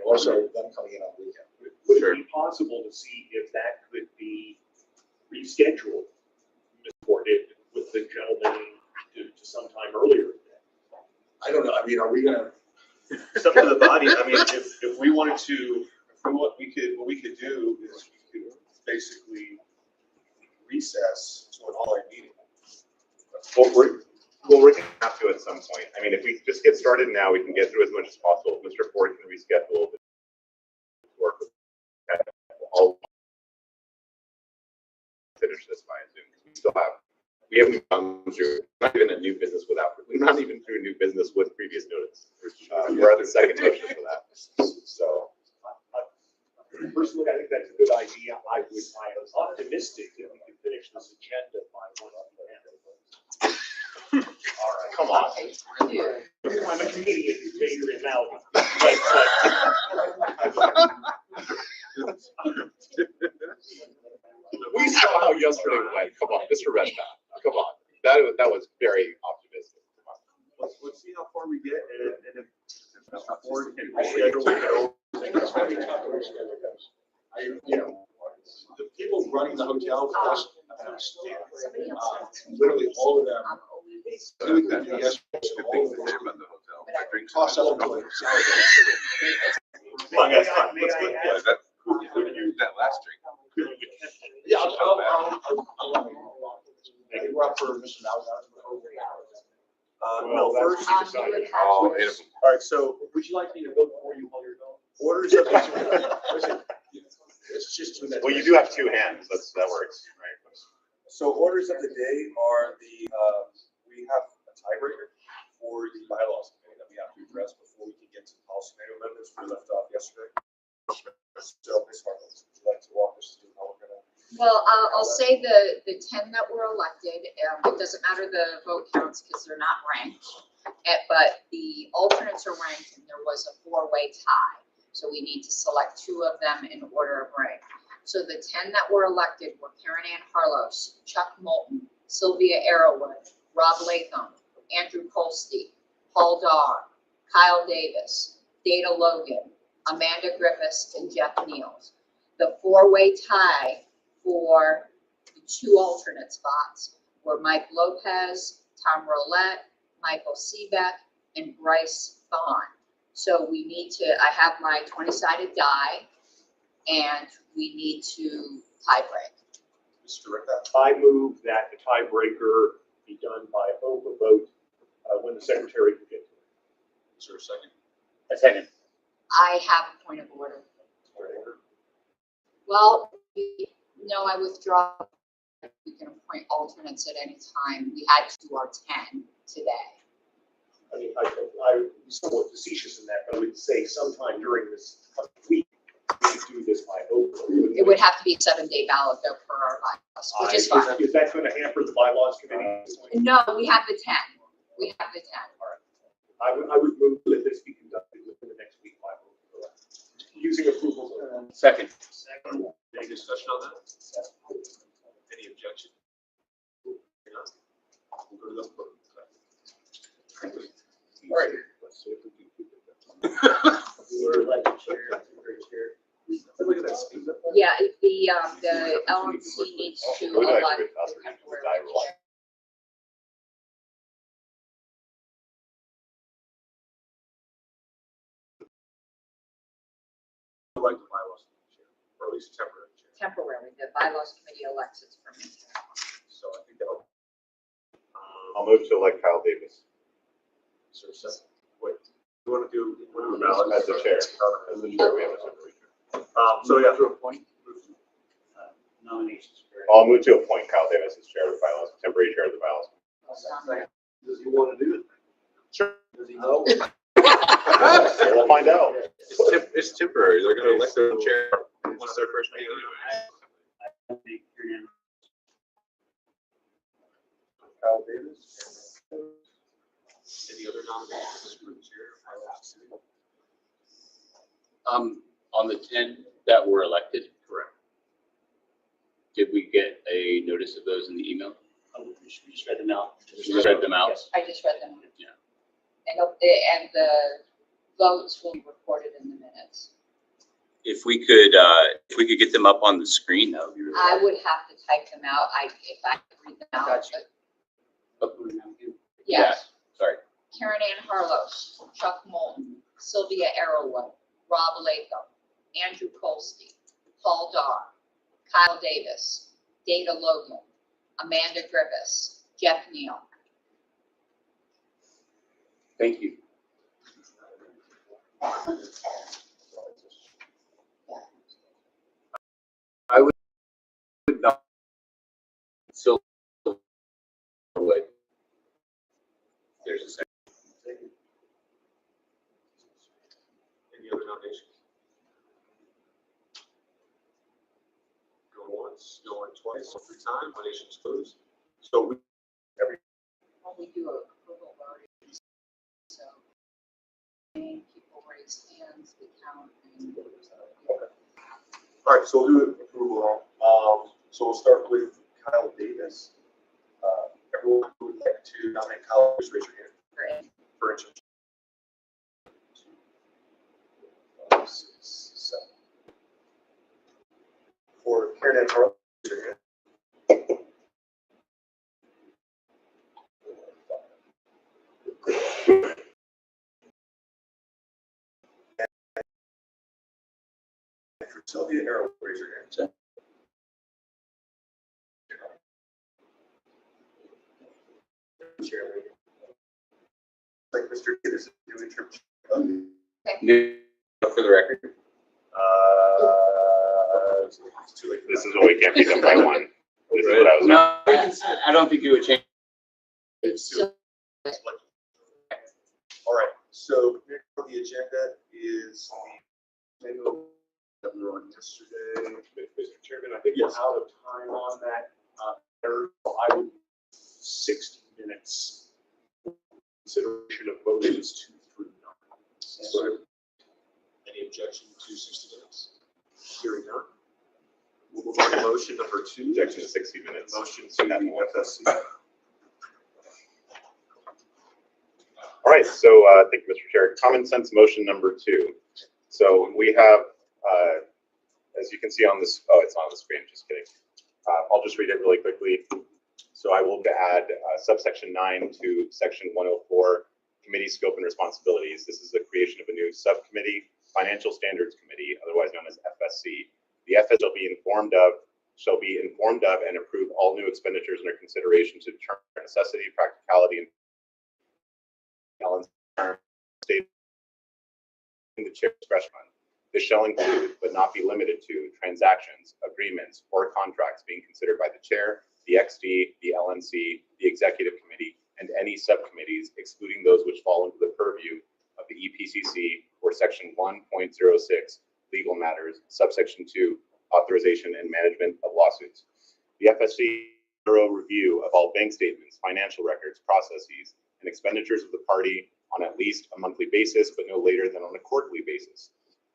also them coming in on the weekend. Would it be possible to see if that could be rescheduled, Ms. Ported, with the gentleman to sometime earlier? I don't know. I mean, are we gonna? It's up to the body. I mean, if we wanted to, what we could do is we could basically recess to an all-night meeting. Well, we're going to have to at some point. I mean, if we just get started now, we can get through as much as possible. Mr. Ford can reschedule the work with I'll finish this by Zoom because we haven't gone through not even a new business we're not even through new business with previous notice. We're at the second motion for that. So Personally, I think that's a good idea. I was optimistic that we could finish this agenda by 1 p.m. All right, come on. I'm a comedian, Vader and Malcolm. we saw how yesterday went. Come on, Mr. Redpath. Come on. That was very optimistic. Let's see how far we get, and if Mr. Ford can reschedule. The people running the hotel, literally all of them. Yes. Toss up to it. Come on, guys, come on. Let's play that. That last drink. Yeah, we're up for Mr. Malzahn. No, first. All right, so Would you like me to go for you while you're going? orders of the It's just 2 minutes. Well, you do have 2 hands. That works, right? So orders of the day are we have a tiebreaker for the bylaws committee that we have to address before we can get to the policy manual amendments we left off yesterday. So, Ms. Hartman, would you like to walk us through how we're gonna? Well, I'll say the 10 that were elected, it doesn't matter the vote counts because they're not ranked. But the alternates are ranked and there was a 4-way tie. So we need to select 2 of them in order of rank. So the 10 that were elected were Karen Ann Harlos, Chuck Moulton, Sylvia Arrowwood, Rob Latham, Andrew Colsty, Paul Darr, Kyle Davis, Data Logan, Amanda Griffiths, and Jeff Niels. The 4-way tie for the 2 alternate spots were Mike Lopez, Tom Roulette, Michael Seebeck, and Bryce Thon. So we need to, I have my 20-sided die, and we need to tie break. Mr. Redpath? I move that the tiebreaker be done by open vote when the secretary can get to it. Is there a second? A second. I have a point of order. Well, no, I withdraw. We can appoint alternates at any time. We had to do our 10 today. I mean, I'm somewhat facetious in that, but I would say sometime during this week, we should do this by open vote. It would have to be a 7-day ballot though per our bylaws, which is fine. Is that going to hamper the bylaws committee? No, we have the 10. We have the 10. I would move that this be conducted within the next week by vote. Using approval. Second. Any discussion on that? Any objection? We'll go to the vote. All right. Let's see if we can keep it. We're elected chair, chair. Look at that speed. Yeah, the LNC needs to elect the temporary chair. Like the bylaws chair, or at least temporary chair. Temporary, the bylaws committee elects its permanent chair. So I think that'll. I'll move to elect Kyle Davis Is there a second? Wait, you want to do as the chair. As the chair, we have a temporary chair. So yeah. To appoint nominations. I'll move to appoint Kyle Davis as chair of the bylaws, temporary chair of the bylaws. Does he want to do it? Sure. Does he know? We'll find out. It's temporary. They're going to elect their own chair once their first meeting anyway. Kyle Davis. Any other nominations for the chair? On the 10 that were elected, Correct. did we get a notice of those in the email? We just read them out. You read them out? Yes. I just read them. Yeah. And the votes will be recorded in the minutes. if we could get them up on the screen, that would be really. I would have to type them out. If I could read them out. Gotcha. but- Yes. Sorry. Karen Ann Harlow, Chuck Moulton, Sylvia Arrowwood, Rob Latham, Andrew Kolsky, Paul Dar, Kyle Davis, Dana Logan, Amanda Griffiths, Jeff Neal. Thank you. I would not. So. Wait. There's a second. Any other nominations? Go once, going twice, so 3 times, nominations closed. So we, Well, we do a approval already. So people raise hands, we count. And all right, so we'll do approval. So we'll start with Kyle Davis. Everyone who would like to nominate Kyle, please raise your hand. Great. For instance. 2, 5, 6, 7. For Karen Ann Harlow, raise your hand. And for Sylvia Arrow, raise your hand. Chairman. Like Mr. Gibbs is doing term. For the record. It's too late. This is what we can't be done by one. This is what I was. No, I don't think it would change. So, All right, so next on the agenda is the menu that we were on yesterday. Mr. Chairman, I think we're Yes. out of time on that. I would 60 minutes consideration of motions 2 through 9. So, any objection to 60 minutes? Hearing none. We'll move on to motion number 2. Objection to 60 minutes. Motion to the FSC. All right, so thank you, Mr. Chair. Common sense motion number 2. So we have, as you can see on this, oh, it's on the screen, just kidding. I'll just read it really quickly. So I will add subsection 9 to section 104, committee scope and responsibilities. This is the creation of a new subcommittee, Financial Standards Committee, otherwise known as FSC. The FS shall be informed of and approve all new expenditures under consideration to determine necessity, practicality, and state in the chair's discretion. This shall include, but not be limited to, transactions, agreements, or contracts being considered by the chair, the XD, the LNC, the executive committee, and any subcommittees, excluding those which fall under the purview of the EPCC or section 1.06, legal matters, subsection 2, authorization and management of lawsuits. The FSC thorough review of all bank statements, financial records, processes, and expenditures of the party on at least a monthly basis, but no later than on a quarterly basis.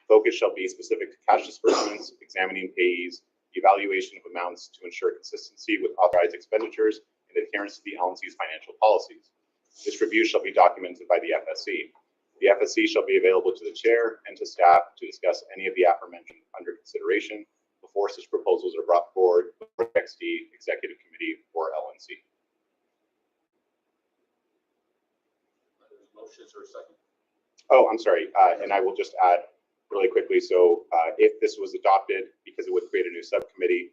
Focus shall be specific to cash disbursements, examining payees, evaluation of amounts to ensure consistency with authorized expenditures and adherence to the LNC's financial policies. This review shall be documented by the FSC. The FSC shall be available to the chair and to staff to discuss any of the aforementioned under consideration before such proposals are brought forward before the XD, Executive Committee, or LNC. Motions or a second? Oh, I'm sorry, and I will just add really quickly. So if this was adopted, because it would create a new subcommittee,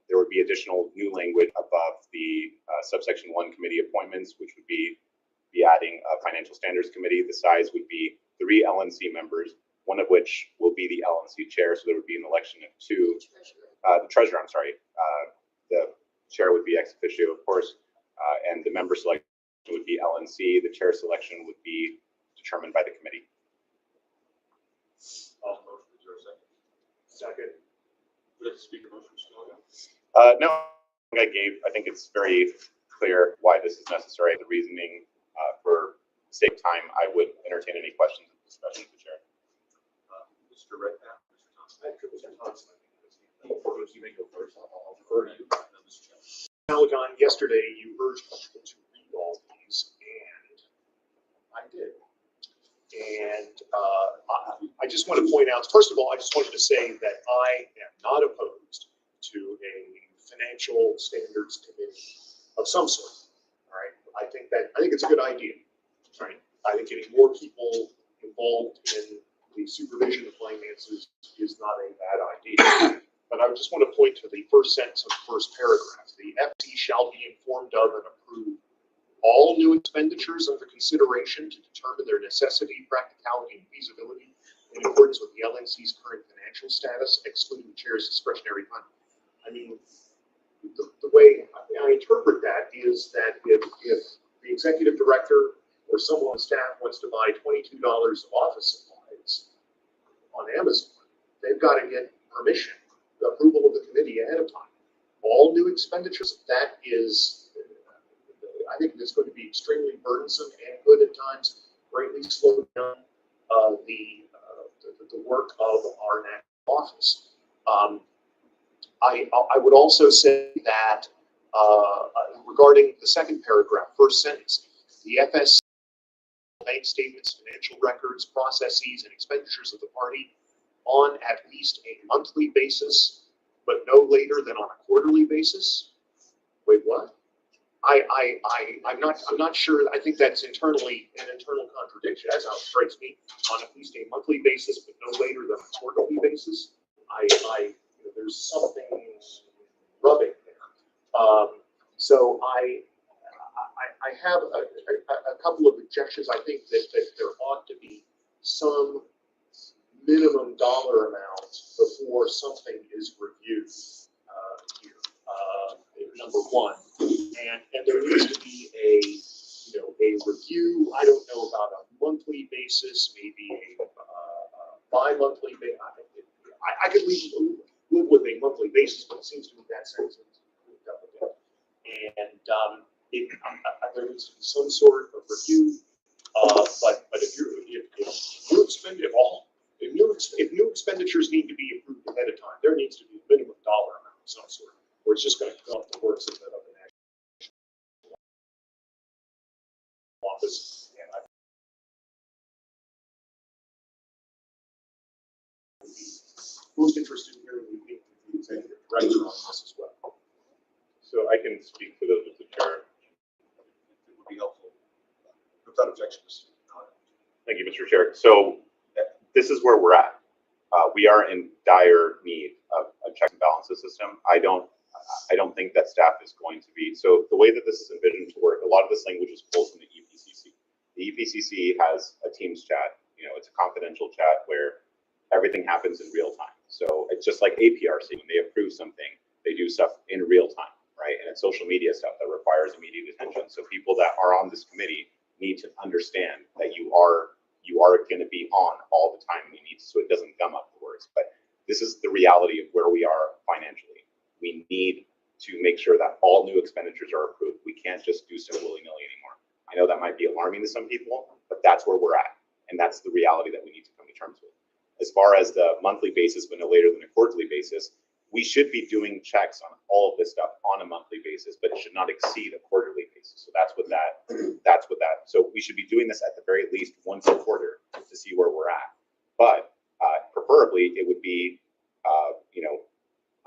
there would be additional new language above the subsection 1 committee appointments, which would be adding a financial standards committee. The size would be 3 LNC members, one of which will be the LNC chair. So there would be an election of 2. The treasurer, I'm sorry. The chair would be ex officio, of course, and the member selection would be LNC. The chair selection would be determined by the committee. All motions or a second? Second. Would you like to speak your motion, Mr. Logan? No, I think it's very clear why this is necessary. The reasoning for sake of time, I would entertain any questions and discussion with the chair. Mr. Redpath, Mr. Thompson. Mr. Thompson. You may go first. I'll defer to you. No, Mr. Chairman. Pelican, yesterday you urged people to read all these, and I did. And I just want to point out, first of all, I just wanted to say that I am not opposed to a financial standards committee of some sort. All right, I think it's a good idea. Right, I think getting more people involved in the supervision of finances is not a bad idea. But I just want to point to the first sentence of the first paragraph. The FC shall be informed of and approve all new expenditures under consideration to determine their necessity, practicality, and feasibility in accordance with the LNC's current financial status, excluding the chair's discretionary fund. I mean, the way I interpret that is that if the executive director or someone on staff wants to buy $22 of office supplies on Amazon, they've got to get permission, the approval of the committee ahead of time. All new expenditures, that is, I think it's going to be extremely burdensome and could at times greatly slow down the work of our national office. I would also say that regarding the second paragraph, first sentence, the FS bank statements, financial records, processes, and expenditures of the party on at least a monthly basis, but no later than on a quarterly basis. Wait, what? I'm not sure. I think that's internally an internal contradiction. That's how it strikes me. On at least a monthly basis, but no later than a quarterly basis. There's something rubbing there. So I have a couple of objections. I think that there ought to be some minimum dollar amount before something is reviewed here. Number one, and there needs to be a review. I don't know about a monthly basis, maybe a bi-monthly basis. I could live with a monthly basis, but it seems to me that sentence is up with it. And there needs to be some sort of review. But if new expenditures need to be approved ahead of time, there needs to be a minimum dollar amount of some sort, or it's just going to come up the works of the national office. And I'm most interested in hearing the executive director on this as well. So I can speak to those, Mr. Chair. It would be helpful. Without objections. Thank you, Mr. Chair. So this is where we're at. We are in dire need of a check and balances system. I don't think that staff is going to be. So the way that this is envisioned to work, a lot of this language is pulled from the EPCC. The EPCC has a Teams chat. It's a confidential chat where everything happens in real time. So it's just like APRC. When they approve something, they do stuff in real time, right? And it's social media stuff that requires immediate attention. So people that are on this committee need to understand that you are going to be on all the time. So it doesn't gum up the works. But this is the reality of where we are financially. We need to make sure that all new expenditures are approved. We can't just do so willy-nilly anymore. I know that might be alarming to some people, but that's where we're at. And that's the reality that we need to come to terms with. As far as the monthly basis, but no later than a quarterly basis, we should be doing checks on all of this stuff on a monthly basis, but it should not exceed a quarterly basis. So that's what that. So we should be doing this at the very least once a quarter to see where we're at. But preferably, it would be,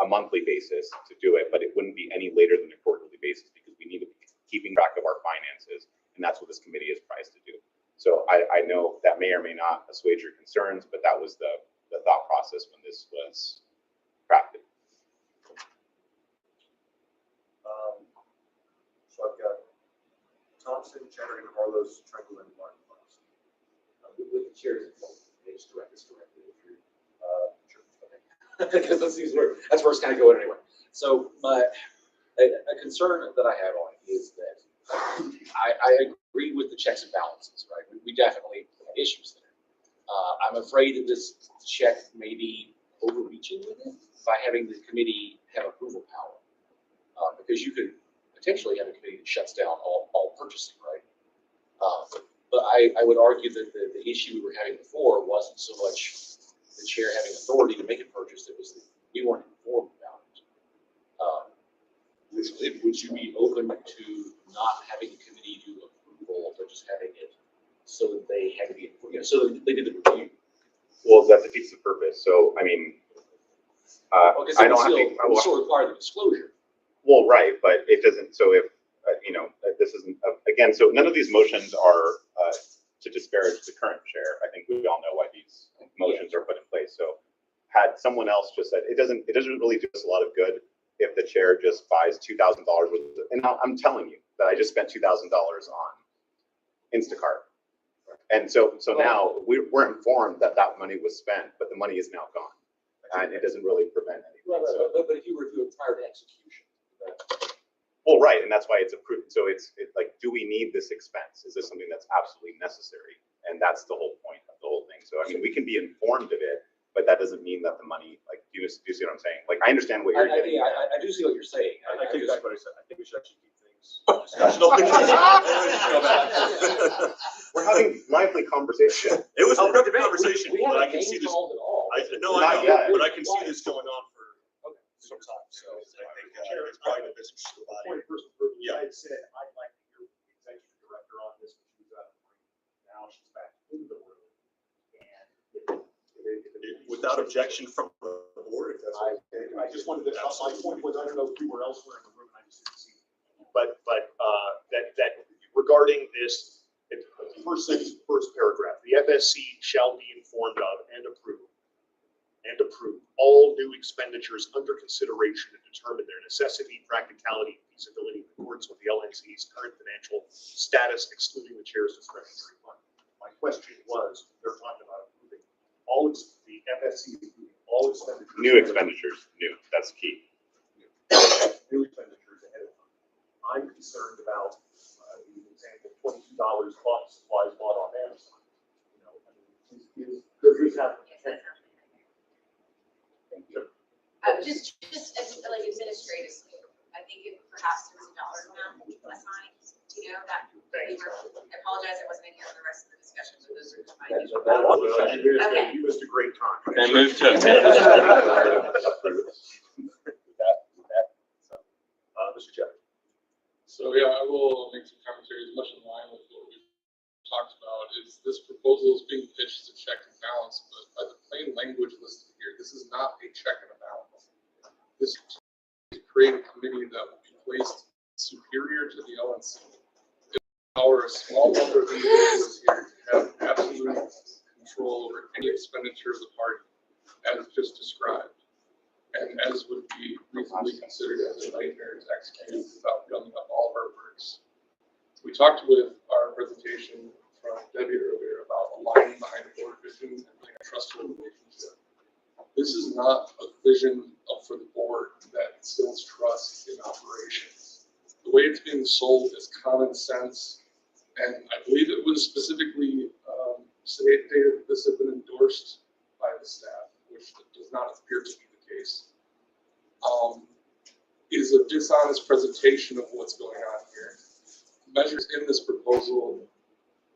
a monthly basis to do it, but it wouldn't be any later than a quarterly basis because we need to be keeping track of our finances, and that's what this committee is prized to do. So I know that may or may not assuage your concerns, but that was the thought process when this was crafted. So I've got Thompson, Cheddar, and Carlos Tranquil, and Martin. With the chairs, they just direct this directly through. Sure. Okay. Because that's where it's kind of going anyway. So a concern that I have on it is that I agree with the checks and balances, right? We definitely have issues there. I'm afraid that this check may be overreaching with it by having the committee have approval power. Because you could potentially have a committee that shuts down all purchasing, right? But I would argue that the issue we were having before wasn't so much the chair having authority to make a purchase, it was that we weren't informed about it. Would you be open to not having a committee do approval, but just having it so that they have to be, so defeats the purpose. So, I mean, Because I it don't would have still, to, it would still require the disclosure. well, right, but it doesn't, so if, you know, this isn't, again, so none of these motions are to disparage the current chair. I think we all know why these motions are put in place. So had someone else just said, it doesn't really do us a lot of good if the chair just buys $2,000 worth of, and now I'm telling you that I just spent $2,000 on Instacart. And so now we're informed that that money was spent, but the money is now gone. And it doesn't really prevent anything. So. But if you review it prior to execution. Well, right, and that's why it's approved. So it's like, do we need this expense? Is this something that's absolutely necessary? And that's the whole point of the whole thing. So I mean, we can be informed of it, but that doesn't mean that the money, like, do you see what I'm saying? Like, I understand what you're getting. I do see what you're saying. I think that's what I said. I think we should actually keep things. We're having lively conversation. It was a Oh, productive we- conversation, We but I haven't can see name this. called at all. No, I Not know, yet. but I can see this going on for some time, so I think it's probably the business of the body. Point of personal privilege, Yeah. I had said, I'd like to hear from the executive director on this, but she was out of the room. Now she's back in the room. And Without objection from the board, if that's okay. I just wanted to, my point was, I don't know if we were elsewhere in the room, and I just didn't see it. But that regarding this, the first sentence, first paragraph, the FSC shall be informed of and approve all new expenditures under consideration and determine their necessity, practicality, and feasibility in accordance with the LNC's current financial status, excluding the chair's discretionary fund. My question was, they're talking about approving the FSC approving all expenditures. New expenditures, new, that's key. New expenditures ahead of time. I'm concerned about, the example, $22 bought supplies bought on Amazon. You know, I mean, does this happen? Just like administratively, I think if perhaps there was a dollar amount assigned, you know, that we were, I apologize, I wasn't in here for the rest of the discussion, but those are my. You missed a great time. I moved to. Mr. Jeff. So, yeah, I will make some commentary as much in line with what we talked about, is this proposal is being pitched as a check and balance, but by the plain language listed here, this is not a check and a balance. This is to create a committee that will be placed superior to the LNC. It will empower a small number of individuals here to have absolute control over any expenditure of the party, as just described, and as would be reasonably considered as a nightmare to execute without gumming up all of our works. We talked with our presentation from Debbie earlier about aligning behind the board vision and building a trustful relationship. This is not a vision for the board that instills trust in operations. The way it's being sold is common sense, and I believe it was specifically stated that this had been endorsed by the staff, which does not appear to be the case. Is a dishonest presentation of what's going on here. Measures in this proposal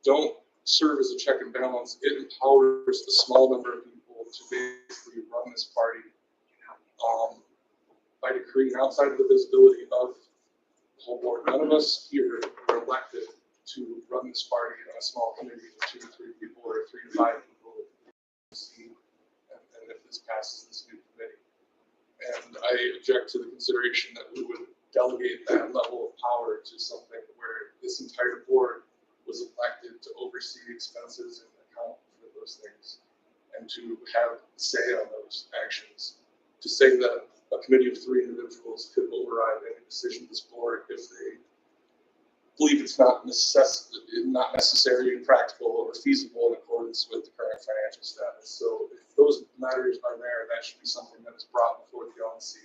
don't serve as a check and balance. It empowers a small number of people to basically run this party by decreeing outside of the visibility of the whole board. None of us here are elected to run this party on a small committee of 2 to 3 people or 3 to 5 people. And if this passes this new committee. And I object to the consideration that we would delegate that level of power to something where this entire board was elected to oversee expenses and account for those things and to have say on those actions. To say that a committee of 3 individuals could override any decision of this board if they believe it's not necessary, practical, or feasible in accordance with the current financial status. So if those matters are there, that should be something that is brought before the LNC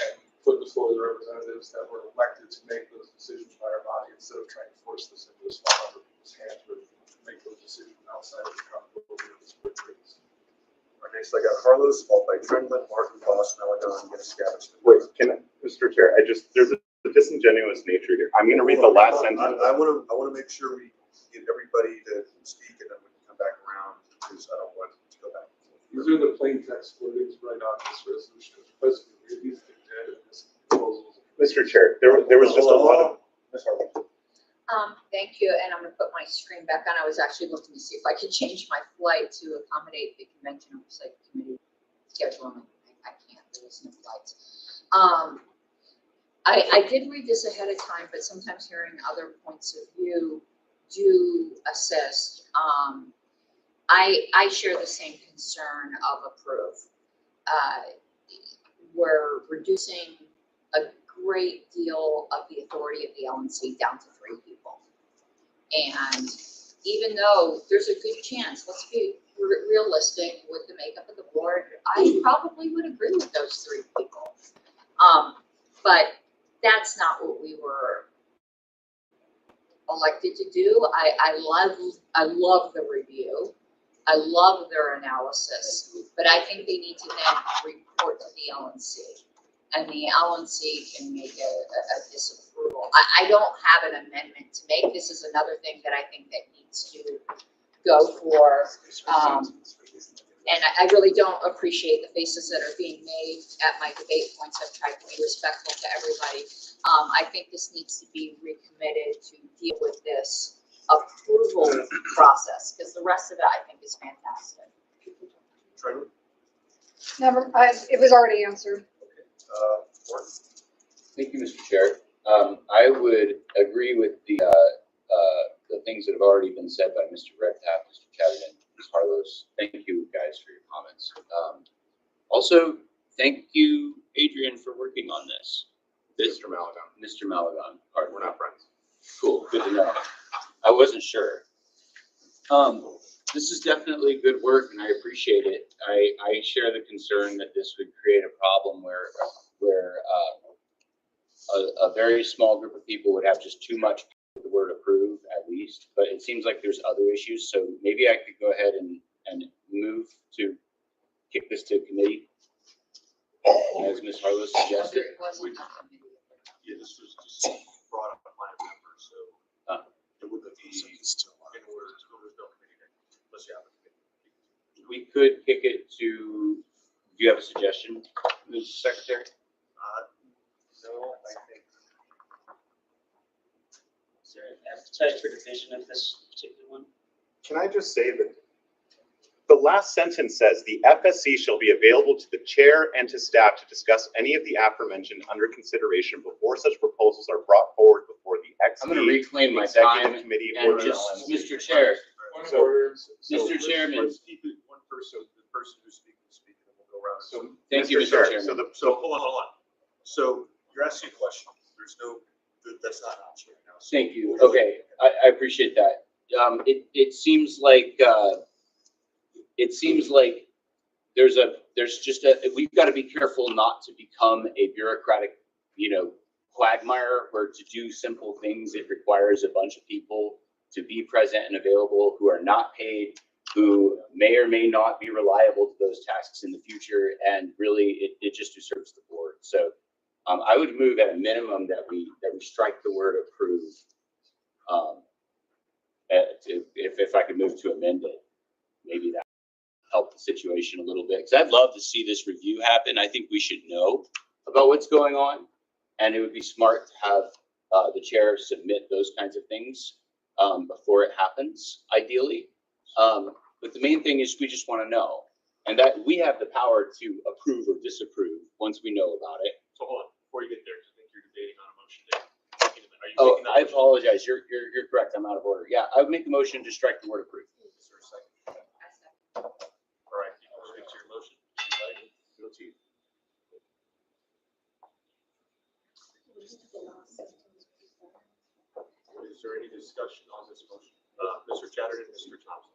and put before the representatives that were elected to make those decisions by our body instead of trying to force this into a small number of people's hands or make those decisions outside of the accountability of this board. All right, next I got Carlos, followed by Tremblay, Martin, Voss, Malagon, and Gaskowski. Wait, Mr. Chair, there's a disingenuous nature here. I'm going to read the last sentence. I want to make sure we get everybody to speak, and then we can come back around, because I don't want to go back. These are the plain text wordings right on this resolution. President, these are the dead of this proposal. Mr. Chair, there was just a lot of. Thank you, and I'm gonna put my screen back on. I was actually looking to see if I could change my flight to accommodate the convention oversight committee schedule, and I can't, there was no flights. I did read this ahead of time, but sometimes hearing other points of view do assist. I share the same concern of approve. We're reducing a great deal of the authority of the LNC down to 3 people. And even though there's a good chance, let's be realistic with the makeup of the board, I probably would agree with those 3 people. But that's not what we were elected to do. I love the review. I love their analysis, but I think they need to then report to the LNC. And the LNC can make a disapproval. I don't have an amendment to make. This is another thing that I think that needs to go for. And I really don't appreciate the faces that are being made at my debate points. I've tried to be respectful to everybody. I think this needs to be recommitted to deal with this approval process, because the rest of it I think is fantastic. Never, it was already answered. Thank you, Mr. Chair. I would agree with the things that have already been said by Mr. Redpath, Mr. Chatterton, Ms. Harlos. Thank you guys for your comments. Also, thank you, Adrian, for working on this. Mr. Malagon. Mr. Malagon. Pardon. We're not friends. Cool, good to know. I wasn't sure. This is definitely good work, and I appreciate it. I share the concern that this would create a problem where a very small group of people would have just too much with the word approve, at least. But it seems like there's other issues, so maybe I could go ahead and move to kick this to committee, as Ms. Harlow suggested. Yeah, this was just brought up by a member, so it wouldn't be in order to go to no committee unless you have a committee. We could kick it to, do you have a suggestion, Ms. Secretary? No, I think. Is there an appetite for division of this particular one? Can I just say that the last sentence says the FSC shall be available to the chair and to staff to discuss any of the aforementioned under consideration before such proposals are brought forward before the I'm going to XD reclaim my executive time committee and or the just, LNC. Mr. Chair, So Mr. Chairman. Let's keep it one person, the person who's speaking, and we'll go around. So, Thank you, Mr. Chair, Chairman. So hold on. So you're asking a question. There's no, that's not an option right now. So Thank you. Okay, I appreciate that. It seems like we've got to be careful not to become a bureaucratic, quagmire where to do simple things, it requires a bunch of people to be present and available who are not paid, who may or may not be reliable to those tasks in the future. And really it just usurps the board. So I would move at a minimum that we strike the word approve. If I could move to amend it, maybe that help the situation a little bit, because I'd love to see this review happen. I think we should know about what's going on, and it would be smart to have the chair submit those kinds of things before it happens, ideally. But the main thing is we just want to know, and that we have the power to approve or disapprove once we know about it. So hold on, before you get there, 'cause I think you're debating on a motion there. Are you Oh, making that I motion? apologize. You're correct. I'm out of order. Yeah, I would make the motion to strike the word approve. Is there a second? All right, you can speak to your motion. Go to you. Is there any discussion on this motion? Mr. Chatterton, Mr. Thompson.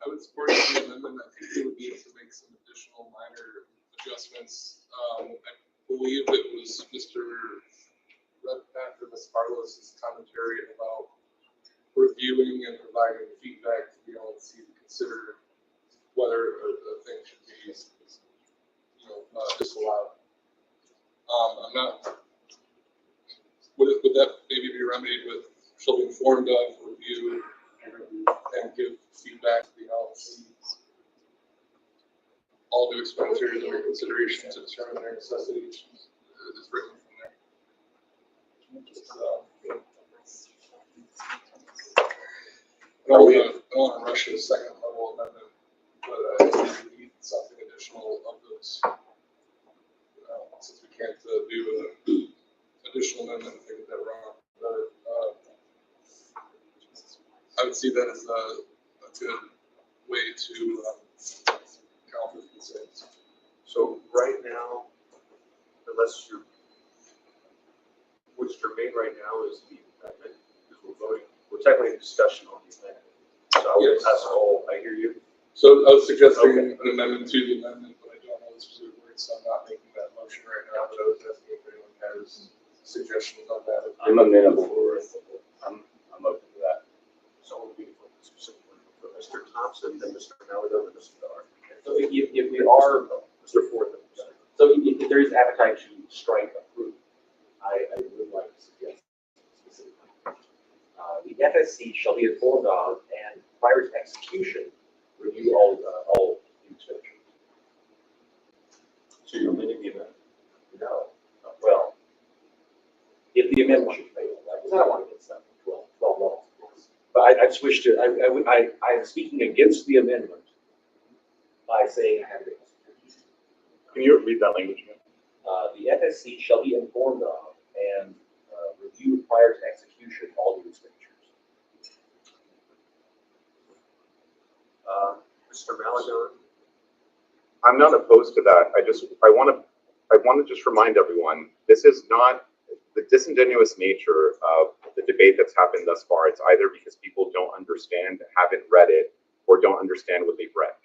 I would support the amendment. I think we would need to make some additional minor adjustments. I believe it was Mr. Redpath or Ms. Carlos's commentary about reviewing and providing feedback to the LNC to consider whether a thing should be, disallowed. I'm not. Would that maybe be remedied with shall be informed of, review, and give feedback to the LNC? All due expenditures under consideration to determine their necessity is written from there. don't wanna rush to a second level amendment, but I think we need something additional of those. Since we can't do an additional amendment, I think that wrong, but, I would see that as a good way to, counter concerns. So right now, unless you're, what's germane right now is the amendment, because we're voting, we're technically in discussion on the amendment. So I would Yes. ask all, I hear you. So I was suggesting Okay. an amendment to the amendment, but I don't know the specific words, so I'm not making that motion right now, but I was asking if anyone has suggestions on that. I'm amenable. I'm open to that. So we'll be for Mr. Thompson, then Mr. Malago, and Mr. Dar. So if we are, Mr. Ford, then Mr. so if there is appetite to strike approve, I would like to suggest specifically. The FSC shall be informed of and prior to execution, review all expenditures. So you're amending the amendment? No, well, if the amendment should fail, right, because I don't want to get stuck in 12 laws. But I just wish to, I'm speaking against the amendment by saying I have to execute. Can you read that language again? The FSC shall be informed of and review prior to execution all the expenditures. Mr. Malago? I'm not opposed to that. I want to just remind everyone, this is not the disingenuous nature of the debate that's happened thus far. It's either because people don't understand, haven't read it, or don't understand what they've read.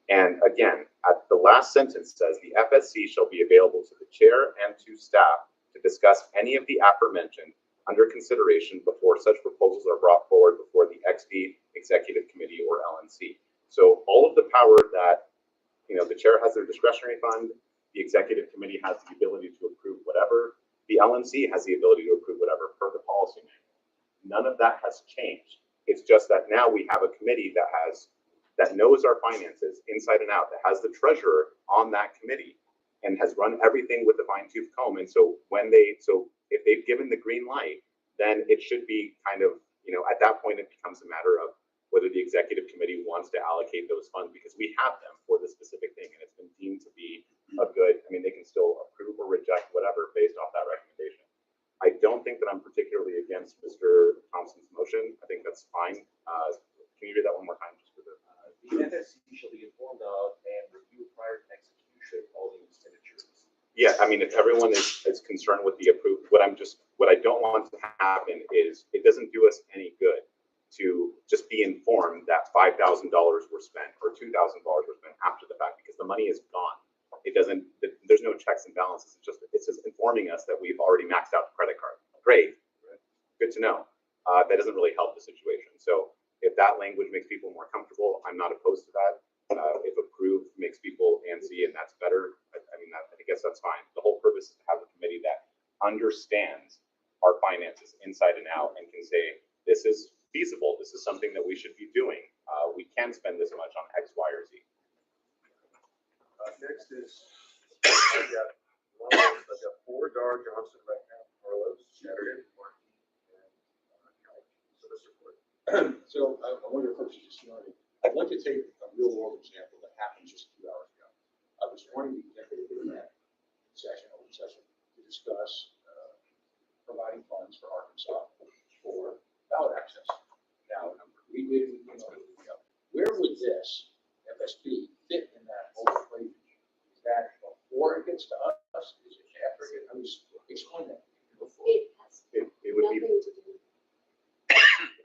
And again, at the last sentence says the FSC shall be available to the chair and to staff to discuss any of the aforementioned under consideration before such proposals are brought forward before the XD Executive Committee or LNC. So all of the power that the chair has their discretionary fund, the executive committee has the ability to approve whatever, the LNC has the ability to approve whatever per the policy manual. None of that has changed. It's just that now we have a committee that knows our finances inside and out, that has the treasurer on that committee and has run everything with a fine tooth comb. And so if they've given the green light, then it should be kind of, at that point it becomes a matter of whether the executive committee wants to allocate those funds, because we have them for the specific thing and it's been deemed to be a good, they can still approve or reject whatever based off that recommendation. I don't think that I'm particularly against Mr. Thompson's motion. I think that's fine. Can you read that one more time? Just for the FSC shall be informed of and review prior to execution all the expenditures. Yeah, if everyone is concerned with the approved, what I don't want to happen is it doesn't do us any good to just be informed that $5,000 were spent or $2,000 were spent after the fact, because the money is gone. It doesn't, there's no checks and balances. It's just informing us that we've already maxed out the credit card. Great, good to know. That doesn't really help the situation. So if that language makes people more comfortable, I'm not opposed to that. If approved makes people antsy and that's better, I guess that's fine. The whole purpose is to have a committee that understands our finances inside and out and can say, this is feasible. This is something that we should be doing. We can spend this much on X, Y, or Z. Next is, I've got Ford, Dar, Johnson, right now, Carlos, Sheridan, Markey, and Kelly. So Mr. Ford. So I wonder if just I'd like to take a real world example that happened just 2 hours ago. I was joining the executive open session to discuss providing funds for Arkansas for ballot access. Now, we did, where would this FSP fit in that whole equation? Is that before it gets to us? Is it after it? Explain that before. It would be. Nothing to do.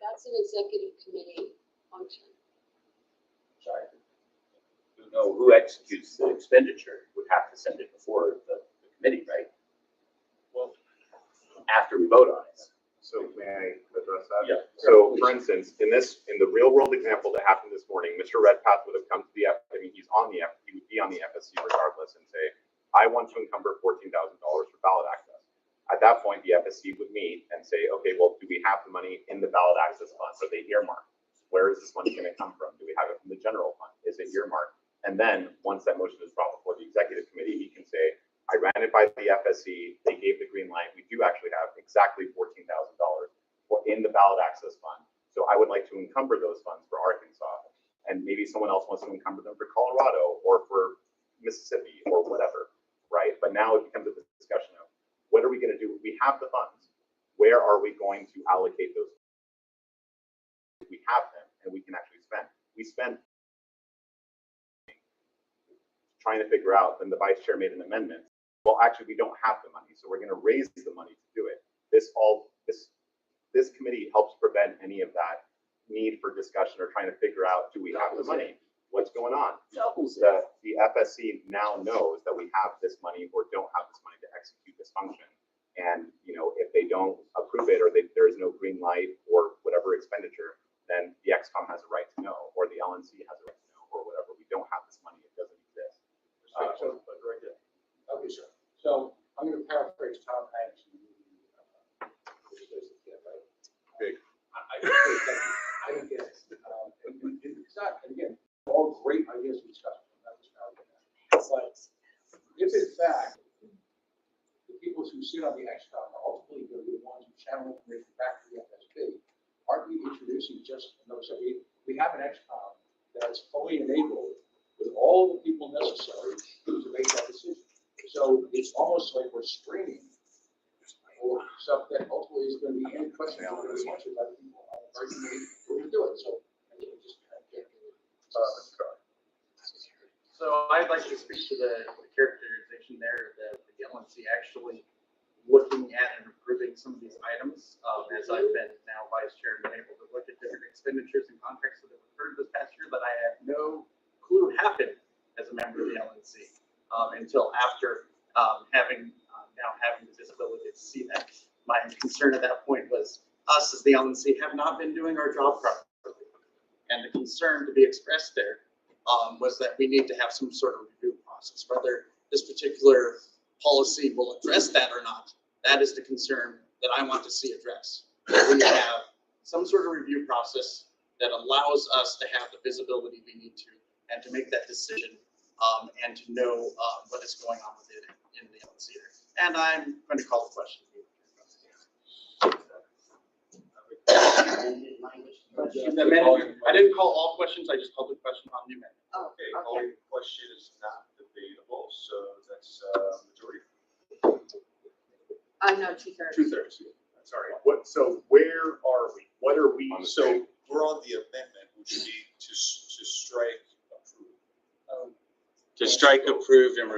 That's an executive committee function. Sorry. No, who executes the expenditure would have to send it before the committee, right? Well, After we vote on it. So may I address that? Yeah. So for instance, in the real world example that happened this morning, Mr. Redpath would have come to he would be on the FSC regardless and say, I want to encumber $14,000 for ballot access. At that point, the FSC would meet and say, okay, well, do we have the money in the ballot access fund? So they earmark. Where is this money going to come from? Do we have it from the general fund? Is it earmarked? And then once that motion is brought before the executive committee, he can say, I ran it by the FSC. They gave the green light. We do actually have exactly $14,000 in the ballot access fund. So I would like to encumber those funds for Arkansas, and maybe someone else wants to encumber them for Colorado or for Mississippi or whatever, right? But now it becomes a discussion of what are we going to do? We have the funds. Where are we going to allocate those? We have them and we can actually spend. We spent trying to figure out, then the vice chair made an amendment. Well, actually, we don't have the money, so we're going to raise the money to do it. This committee helps prevent any of that need for discussion or trying to figure out, do we have the money? What's going on? The FSC now knows that we have this money or don't have this money to execute this function. And, you know, if they don't approve it or there is no green light or whatever expenditure, then the XCOM has a right to know, or the LNC has a right to know, or whatever. We don't have this money. It doesn't exist. Right there. Okay, sir. So I'm going to paraphrase Tom Hanks. Big. I don't get it. And it's not, and again, all great ideas and discussion. But if in fact, the people who sit on the XCOM are ultimately going to be the ones who channel information back to the FSB, aren't we introducing just, so we have an XCOM that's fully enabled with all the people necessary to make that decision. So it's almost like we're screening for stuff that ultimately is going to be any question that is answered by the people on the committee who are doing. So I think we just So I'd like to speak to the characterization there that the LNC actually looking at and approving some of these items. As I've been now vice chair and been able to look at different expenditures and contracts that have occurred this past year, but I have no clue happened as a member of the LNC until after having the visibility to see that. My concern at that point was us as the LNC have not been doing our job properly. And the concern to be expressed there was that we need to have some sort of review process, whether this particular policy will address that or not. That is the concern that I want to see addressed. We have some sort of review process that allows us to have the visibility we need to, and to make that decision, and to know what is going on with it in the LNC there. And I'm going to call the question. The amendment, I didn't call all questions, I just called the question on the amendment. Oh, Okay, all question is not debatable, so that's majority. No, 2/3. 2/3. sorry. So where are we? What are we? So we're on the amendment, which would be to strike approve. To strike, approve, and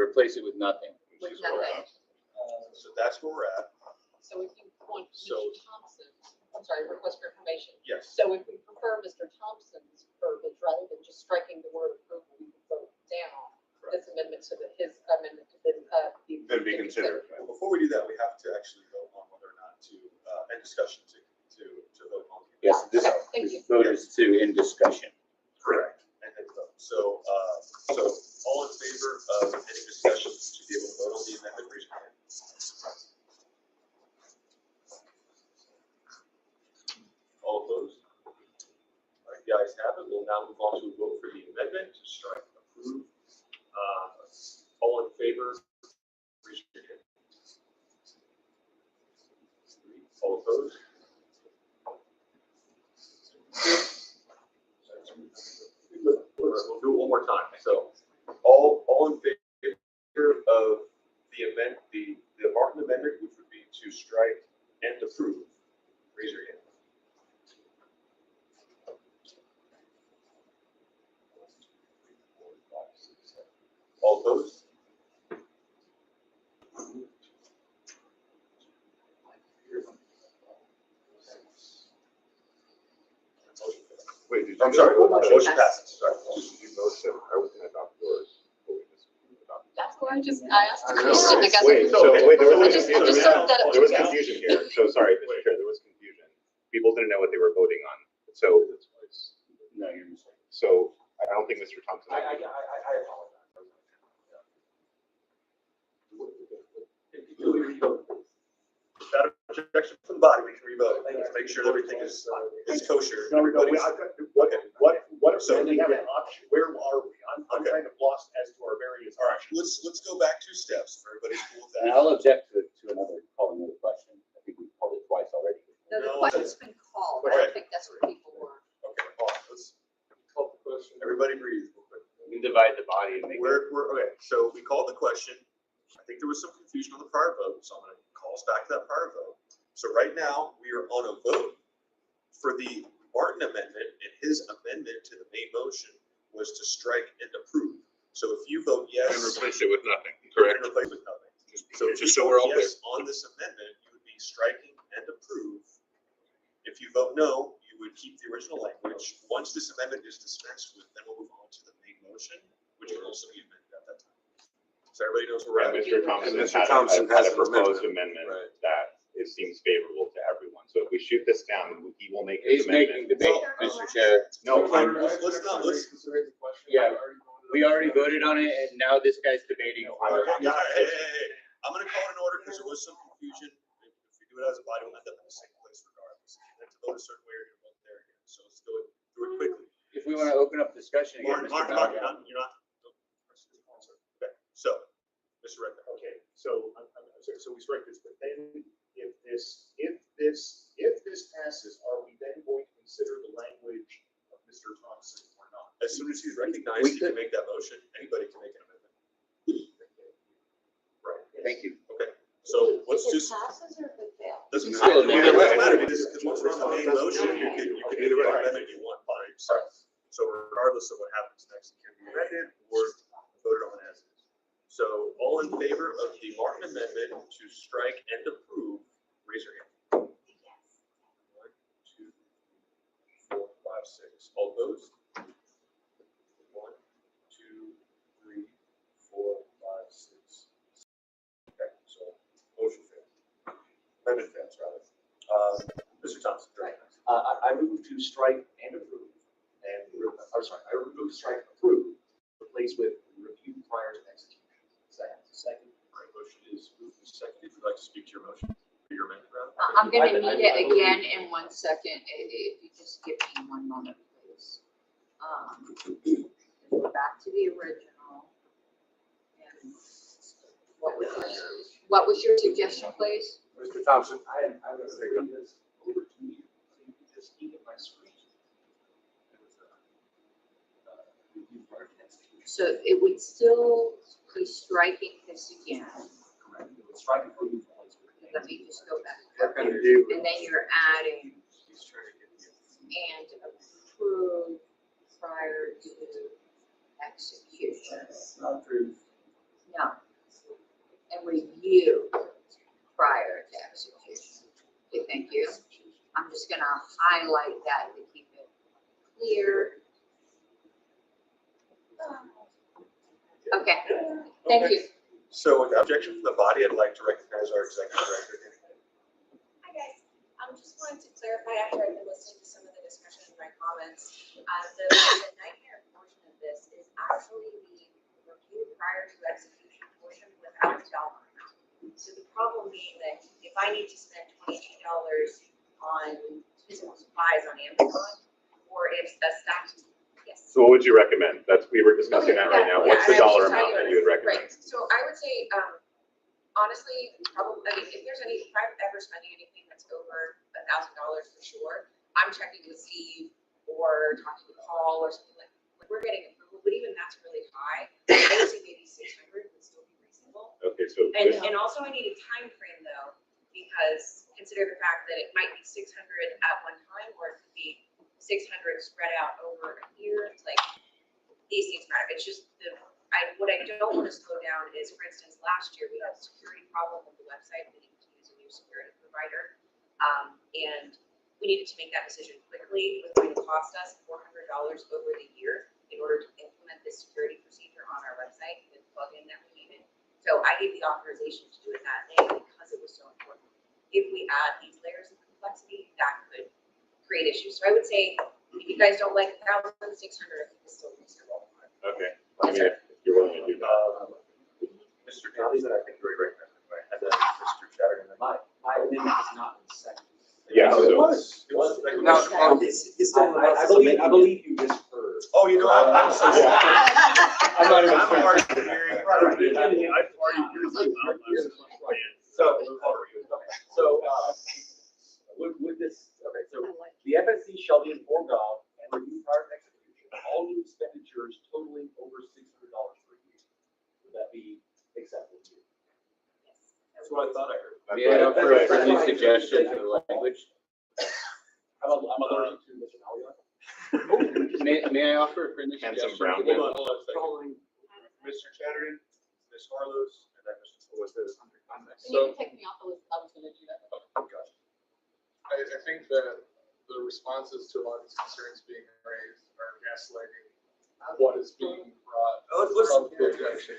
replace it with nothing. With nothing. So that's where we're at. So if you want Mr. So- Thompson, I'm sorry, request for information. Yes. So if we prefer Mr. Thompson's verbiage rather than just striking the word approval, we can vote down this amendment so that his amendment could Then be considered. Well, before we do that, we have to actually vote on whether or not to end discussion to vote on. Yes, this Okay, thank you. vote is to end discussion. Correct. And then vote. So all in favor of any discussion to be able to vote on the amendment, raise your hand. All opposed? All right, the ayes have it. We'll now move on to a vote for the amendment to strike approve. All in favor, raise your hand. All opposed? We'll do it one more time. So all in favor of the amendment, the Martin amendment, which would be to strike and approve, raise your hand. All opposed? Wait, did you? I'm sorry, Motion motion passes. passes, sorry. Did you motion? I was going to adopt yours. but we just adopted That's why I asked the I know, question. I right? got Wait, it. so, wait, there was I just confusion. served that up There to was you. confusion here. So sorry, Mr. Chair, there was confusion. People didn't know what they were voting on. So, No, you're mistaken. so I don't think Mr. Thompson. I apologize. Without objection from the body, we can revote. Let's make sure everything is kosher. No, Everybody's- what, So- we have an option, where are we? I'm Okay. kind of lost as to our various All right, options. let's go back 2 steps. If everybody's cool with And that. I'll object to another, call another question. I think we've called it twice already. No, the No, question's been called. I Right. don't think that's divide the body and make it. Okay, so we called the question. I think there was some confusion on the prior vote, so I'm gonna call us back to that prior vote. So right now, we are on a vote for the Martin amendment, and his amendment to the main motion was to strike and approve. So if you vote yes. And replace it with nothing, And correct? replace with nothing. So if you Just so we're vote all clear. yes on this amendment, you would be striking and approve. If you vote no, you would keep the original language. Once this amendment is dispensed with, then we'll move on to the main motion, which will also be amended at that time. So everybody knows where we're And at. Mr. Thompson And Mr. had Thompson had has a an proposed amendment. amendment Right. that it seems favorable to everyone. So if we shoot this down, he will make He's his making amendment. debate, Mr. Chair. No, Let's not, let's. Yeah, we already voted on it and now this guy's debating. Hey, I'm gonna call it in order because there was some confusion. If we do it as a body, we'll end up in the same place regardless. You have to vote a certain way or you're gonna vote there again. So let's do it quickly. If we want to open up discussion again, Martin, Mr. you're not. Okay, so, Mr. Redmond. Okay, so, I'm sorry, so we strike this, but then if this passes, are we then going to consider the language of Mr. Thompson or not? As soon as he's recognized, he can make that motion. Anybody can make an amendment. Right. Thank you. Okay, so let's If it just. passes or if it fails? Doesn't Still matter. amend it. Doesn't matter because once we're on the main motion, you can make any amendment you want by yourself. So regardless of what happens next, it can be amended or voted on as is. So all in favor of the Martin amendment to strike and approve, raise your hand. 1, 2, 3, 4, 5, 6. All opposed? 1, 2, 3, 4, 5, 6. Okay, so motion fails. Amendment fails, rather. Mr. Thompson, direct. I move to strike and approve, and, I'm sorry, I move to strike and approve, replace with review prior to execution. Second. All right, motion is moved and seconded. If you'd like to speak to your motion, or your amendment, rather. I'm gonna need it again in 1 second, if you just give me 1 moment, please. Go back to the original. And what was your suggestion, please? Mr. Thompson. I would bring this over to you, so you can just keep it my screen. Review prior to execution. So it would still be striking this again. Correct. It would strike and approve. Let me just go back. What can you do? And then you're adding and approve prior to execution. Not approve. No. And review prior to execution. Okay, thank you. I'm just gonna highlight that to keep it clear. Okay, thank you. So with objection from the body, I'd like to recognize our executive director. Hi, guys. Just wanted to clarify after I've been listening to some of the discussion and my comments. The nightmare portion of this is actually the review prior to execution portion without a dollar amount. So the problem being that if I need to spend $22 on physical supplies on Amazon, or if the staff, yes. So what would you recommend? We were discussing that right now. What's the dollar amount that you would recommend? Right, so I would say, honestly, probably, if I'm ever spending anything that's over $1,000 for sure, I'm checking with Steve or talking to Paul or something like we're getting approval, but even that's really high. I would say maybe 600 would still be reasonable. Okay, so. And also I need a time frame though, because consider the fact that it might be 600 at one time, or it could be 600 spread out over a year. It's like, these things matter. It's just what I don't want to slow down is, for instance, last year we had a security problem with the website. We needed to use a new security provider. And we needed to make that decision quickly. It was going to cost us $400 over the year in order to implement this security procedure on our website, the plugin that we needed. So I gave the authorization to do it that day because it was so important. If we add these layers of complexity, that could create issues. So I would say, if you guys don't like 1,600, I think it's still reasonable. Okay, I mean, if you're willing to do that. Mr. Thompson, I think you already recognized me. And then Mr. Chatterton. My amendment is not in second. Yeah, No, it so- was. It was. No, I believe you just heard. Oh, you know, I'm so sorry. I'm not even. I'm a part of the hearing. So, with this, okay, so the FSC shall be informed of and review prior to execution all new expenditures totaling over $600 That's what I thought I heard. May I offer a friendly suggestion for the language? I'm allergic to Mr. Malloy. May I offer a friendly Handsome suggestion? brown Hold on a second. Mr. Chatterton, Ms. Harlows, and then Mr. What's this? Can you take me off the list? I was gonna do that. I think that the responses to a lot of these concerns being raised are gaslighting what is being brought. Let's, from the objection.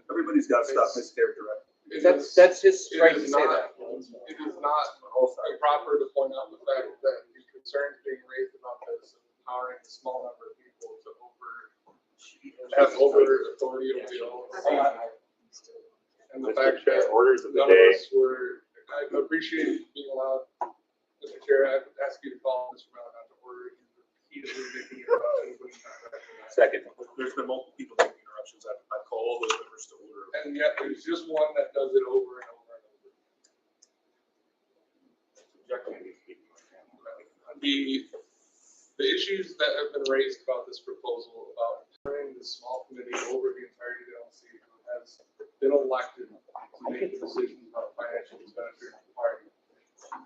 everybody's got to stop mischaracterizing. It That's, is- that's his it right to is say not- that. It is not improper to point out the fact that the concerns being raised about this, empowering a small number of people to have over authority over the LLC. And the fact that Orders of the none of day. us were, I appreciate being allowed, Mr. Chair, I would ask you to call Mr. Malagon to order. He's repeatedly making it about anybody not recognized. Second. There's been multiple people making interruptions. I call all those members to order. And yet there's just one that does it over and over and over. The issues that have been raised about this proposal, about turning the small committee over the entirety of the LNC who has been elected to make the decisions about financial expenditure of the party.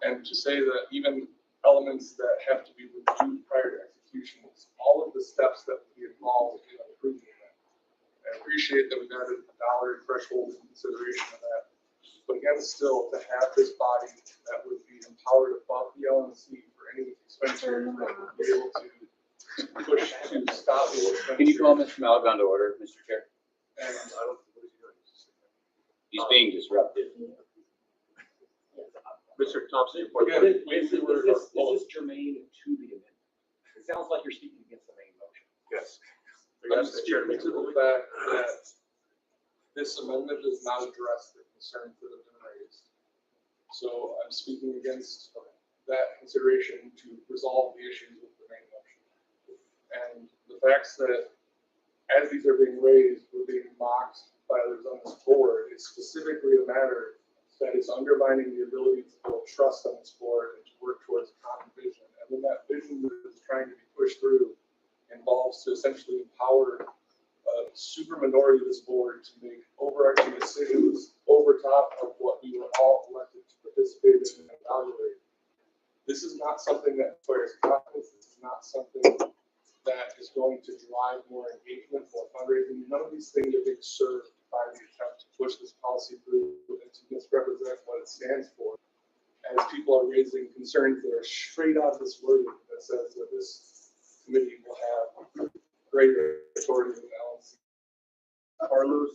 And to say that even elements that have to be reviewed prior to execution, all of the steps that would be involved in approving that. I appreciate that we've added a dollar threshold in consideration of that. But again, still, to have this body that would be empowered above the LNC for any expenditure that would be able to push to stop the expenditure. Can you call Mr. Malagon to order, Mr. Chair? And I don't, what is he doing? He's being disruptive. Mr. Thompson, again, Is this germane to the amendment? It sounds like you're speaking against the main motion. yes. I'm speaking to the fact that this amendment does not address the concerns that have been raised. So I'm speaking against that consideration to resolve the issues with the main motion. And the facts that as these are being raised, we're being mocked by others on this board, it's specifically a matter that is undermining the ability to build trust on this board and to work towards a common vision. And when that vision that is trying to be pushed through involves to essentially empower a super minority of this board to make overarching decisions over top of what we were all elected to participate in and evaluate. This is not something that requires confidence. This is not something that is going to drive more engagement or fundraising. None of these things are being served by the attempt to push this policy through and to misrepresent what it stands for. As people are raising concerns that are straight out of this wording that says that this committee will have greater authority than the LNC. Carlos,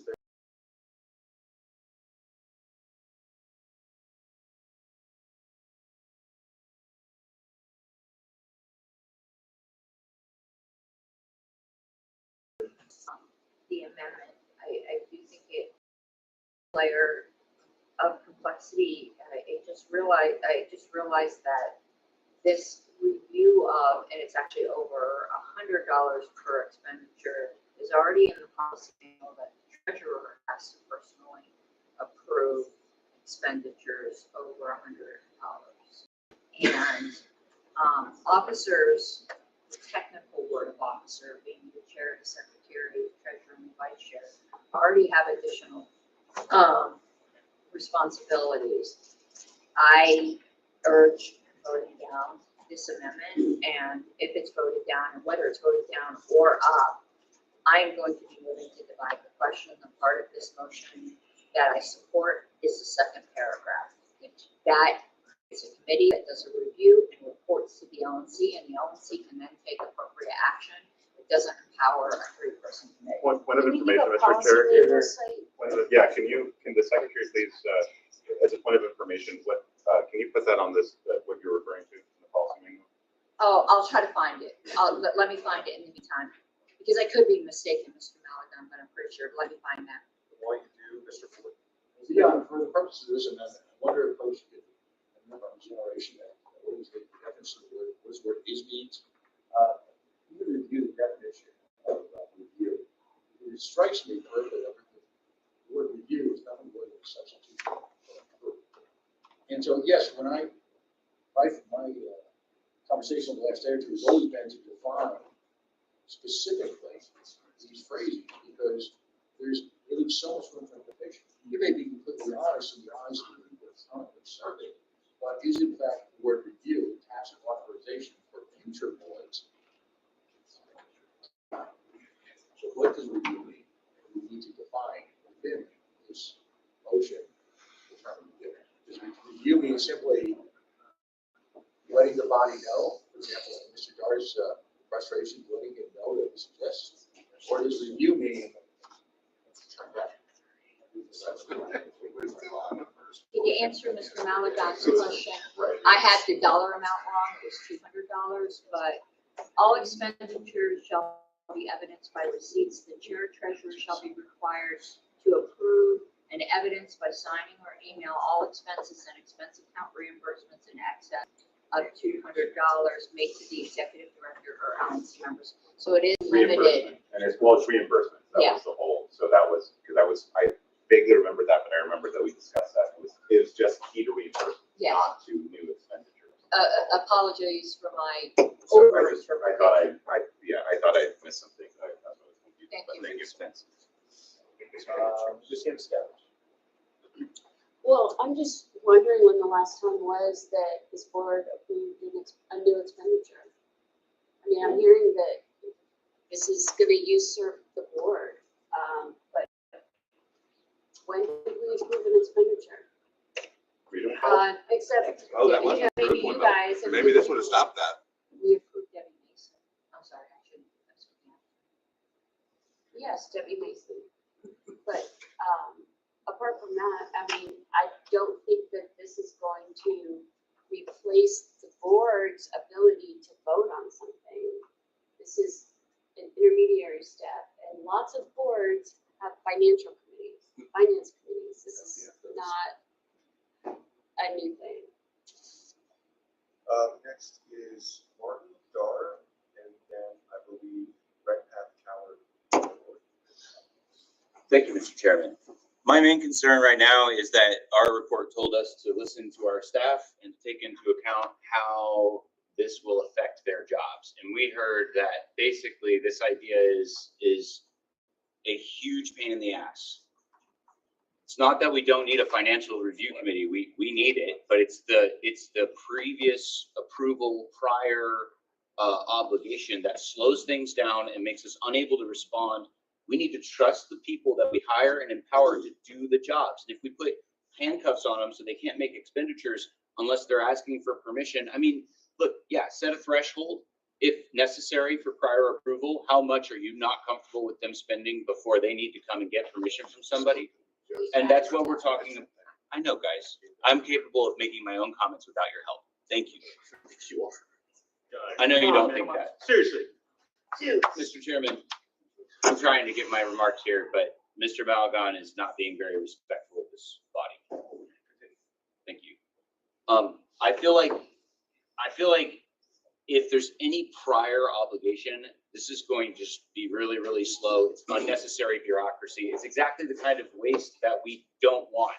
The amendment, I do think it layer of complexity. I just realized that this review of, and it's actually over $100 per expenditure, is already in the policy manual that the treasurer has to personally approve expenditures over $100. And officers, the technical word of officer being the chair, the secretary, treasurer, and vice chair, already have additional responsibilities. I urge voting down this amendment, and if it's voted down, and whether it's voted down or up, I am going to be willing to divide the question. The part of this motion that I support is the second paragraph. That is a committee that does a review and reports to the LNC, and the LNC can then take appropriate action. It doesn't empower a three-person committee. Point of Can we give information, a Mr. policy Chair. label site? Yeah, can the secretary please, as a point of information, can you put that on this, what you're referring to in the policy manual? Oh, I'll try to find it. Let me find it in the meantime, because I could be mistaken, Mr. Malagon, but I'm pretty sure. Let me find that. while you do, Mr. Ford. Yeah, for the purposes of this amendment, I wonder if those get a generation that, what is the definition of what is word is means? You review the definition of review. It strikes me further that the word review is nothing more than a substitute for approve. And so, yes, when my conversation the last day or two has always been to define specifically these phrases, because there's really so much room for interpretation. You may be completely honest in your eyes simply letting the body know, for example, Mr. Dar's frustration, letting him know that this exists? Or does review mean? To answer Mr. Malagon's question, I had the dollar amount wrong, it was $200, but all expenditures shall be evidenced by receipts. The chair treasurer shall be required to approve and evidence by signing or email all expenses and expense account reimbursements in excess of $200 made to the executive director or LNC members. So it is limited. And it's, well, it's reimbursement. That Yeah. was the whole, so that was, because I vaguely remember that, but I remember that we discussed that. It was just key to reimbursement, Yeah. not to new expenditures. Apologies for my So over I thought I missed something. That's what I was confused. Thank But you. thank you. Just him, Scott. Well, I'm just wondering when the last time was that this board approved a new expenditure. I mean, I'm hearing that this is gonna usurp the board, but when did we approve an expenditure? We don't have, Except, Oh, that was you know, a good maybe one, you though. guys. and Maybe this would have stopped that. We approved Debbie Mason. I'm sorry, I shouldn't. Yes, Debbie Mason. But, apart from that, I mean, I don't think that this is going to replace the board's ability to vote on something. This is an intermediary step, and lots of boards have financial committees, finance committees. This is not a new thing. Next is Martin Dar, and then I believe Red Path Coward. Thank you, Mr. Chairman. My main concern right now is that our report told us to listen to our staff and take into account how this will affect their jobs. And we heard that basically this idea is a huge pain in the ass. It's not that we don't need a financial review committee. We need it, but it's the previous approval prior obligation that slows things down and makes us unable to respond. We need to trust the people that we hire and empower to do the jobs. And if we put handcuffs on them so they can't make expenditures unless they're asking for permission, I mean, look, yeah, set a threshold if necessary for prior approval. How much are you not comfortable with them spending before they need to come and get permission from somebody? And that's what we're talking about. I know, guys, I'm capable of making my own comments without your help. Thank you. I know you don't think that. Seriously. Mr. Chairman, I'm trying to give my remarks here, but Mr. Malagon is not being very respectful of this body. Thank you. I feel like if there's any prior obligation, this is going to just be really, really slow. It's unnecessary bureaucracy. It's exactly the kind of waste that we don't want.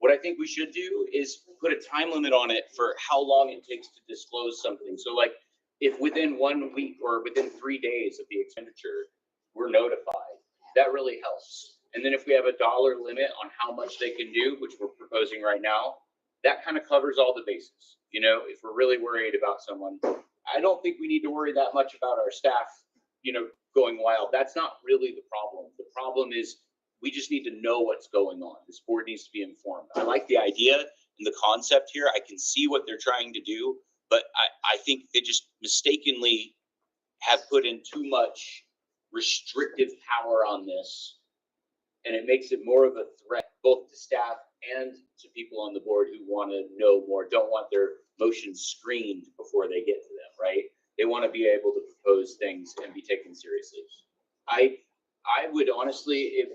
What I think we should do is put a time limit on it for how long it takes to disclose something. So like if within 1 week or within 3 days of the expenditure, we're notified, that really helps. And then if we have a dollar limit on how much they can do, which we're proposing right now, that kind of covers all the bases. You know, if we're really worried about someone, I don't think we need to worry that much about our staff, you know, going wild. That's not really the problem. The problem is we just need to know what's going on. This board needs to be informed. I like the idea and the concept here. I can see what they're trying to do, but I think they just mistakenly have put in too much restrictive power on this. And it makes it more of a threat, both to staff and to people on the board who want to know more, don't want their motions screened before they get to them, right? They want to be able to propose things and be taken seriously. I would honestly, if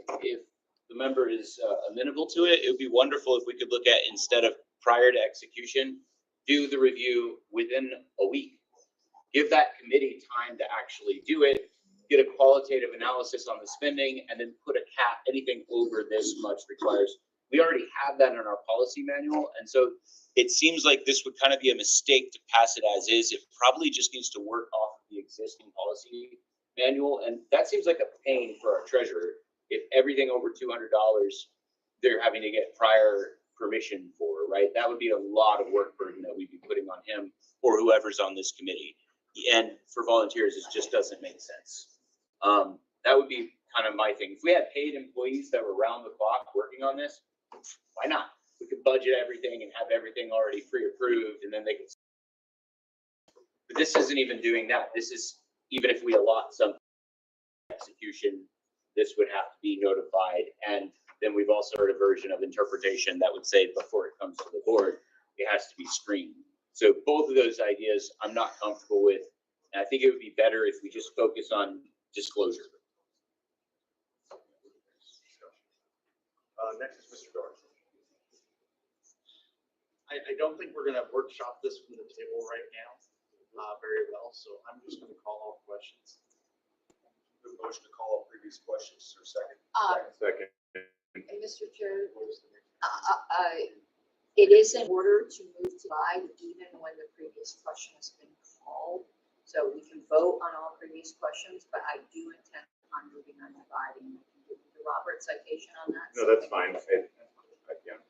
the member is amenable to it, it would be wonderful if we could look at, instead of prior to execution, do the review within a week. Give that committee time to actually do it, get a qualitative analysis on the spending, and then put a cap. Anything over this much requires. We already have that in our policy manual, and so it seems like this would kind of be a mistake to pass it as is. It probably just needs to work off of the existing policy manual, and that seems like a pain for our treasurer. If everything over $200, they're having to get prior permission for, right? That would be a lot of work burden that we'd be putting on him or whoever's on this committee. And for volunteers, it just doesn't make sense. That would be kind of my thing. If we had paid employees that were around the clock working on this, why not? we could budget everything and have everything already pre-approved, and then they could. But this isn't even doing that. This is, even if we allot some execution, this would have to be notified. And then we've also heard a version of interpretation that would say before it comes to the board, it has to be screened. So both of those ideas I'm not comfortable with. And I think it would be better if we just focus on disclosure. Next is Mr. Doran. I don't think we're gonna workshop this from the table right now, very well, so I'm just gonna call all questions. The motion to call up previous questions or second? Second. And Mr. Chair, it is in order to move to divide even when the previous question has been called. So we can vote on all previous questions, but I do intend on moving on dividing. I can give you the Robert citation on that. No, that's fine. Yeah.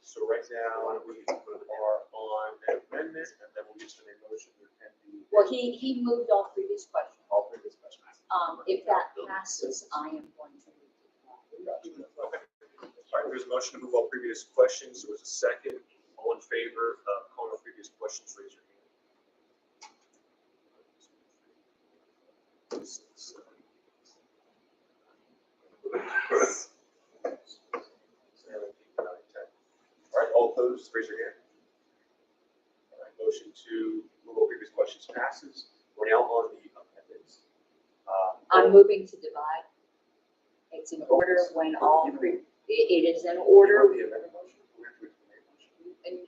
So right now, we are on an amendment, and then we'll just make a motion to attend the. Well, he moved all previous questions. All previous questions. If that passes, I am going to move to divide. Okay. All right, there's a motion to move all previous questions. There was a second. All in favor of calling all previous questions, raise your hand. All right, all opposed, raise your hand. All right, motion to move all previous questions passes. We're now on the amendments. I'm moving to divide. It's in order when all, it is in order. The amendment motion? We have to wait for the main motion. And,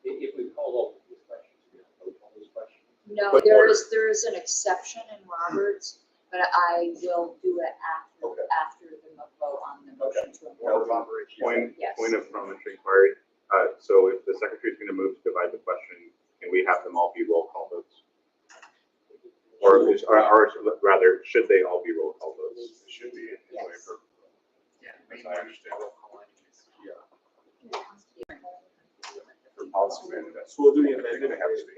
If we call all these questions, we have to vote on these questions. no, But there order. is an exception in Roberts, but I will do it after, Okay. after the vote on the motion to Now, amend. Yes. Point of parliamentary inquiry. So if the secretary is going to move to divide the question, can we have them all be roll call votes? Or rather, should they all be roll call votes? It should be. Yes. Yeah. As I understand it. Yeah. For policy amendment. So we'll do the amendment, the actual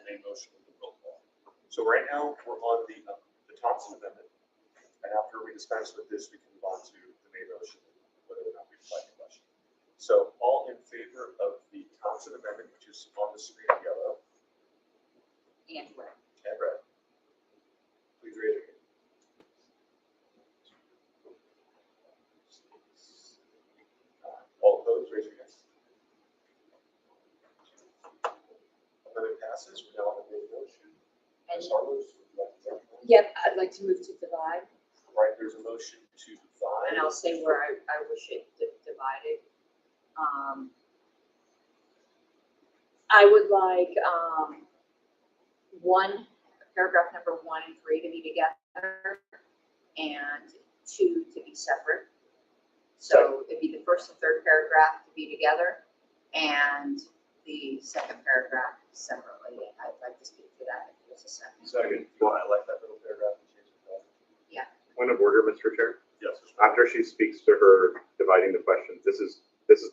main motion with the roll call. So right now, we're on the Thompson amendment. And after we dispense with this, we can move on to the main motion, whether or not we apply the question. So all in favor of the Thompson amendment, which is on the screen in yellow And red. and red, please raise your hand. All opposed, raise your hand. Amendment passes. We're now on the main motion. And, Ms. Harlow, would you like to take it? yep, I'd like to move to divide, Right, there's a motion to divide. and I'll say where I wish it divided. I would like, paragraph number 1 and 3 to be together, and 2 to be separate. So it'd be the first and third paragraph to be together, and the second paragraph separately. I'd like to speak to that if there's a second. Second, well, I like that little paragraph. Point of order, Mr. Chair. Yes. After she speaks to her dividing the questions, this is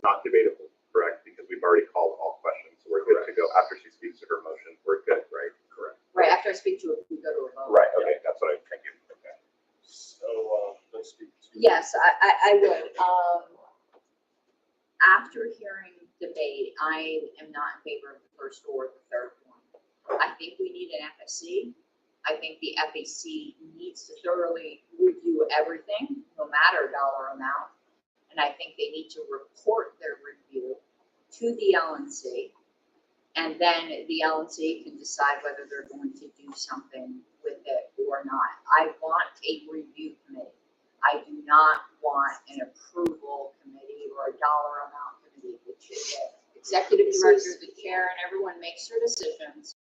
not debatable, correct? Because we've already called all questions. So we're good to go. After she speaks to her motion, we're good, right? Correct. Right, after I speak to it, we go to a vote. Right, okay, that's what I think. Okay. So, let's speak to. Yes, I would. After hearing debate, I am not in favor of the first or the third one. I think we need an FSC. I think the FAC needs to thoroughly review everything, no matter dollar amount. And I think they need to report their review to the LNC. And then the LNC can decide whether they're going to do something with it or not. I want a review committee. I do not want an approval committee or a dollar amount committee, which is the executive director, the chair, and everyone makes their decisions,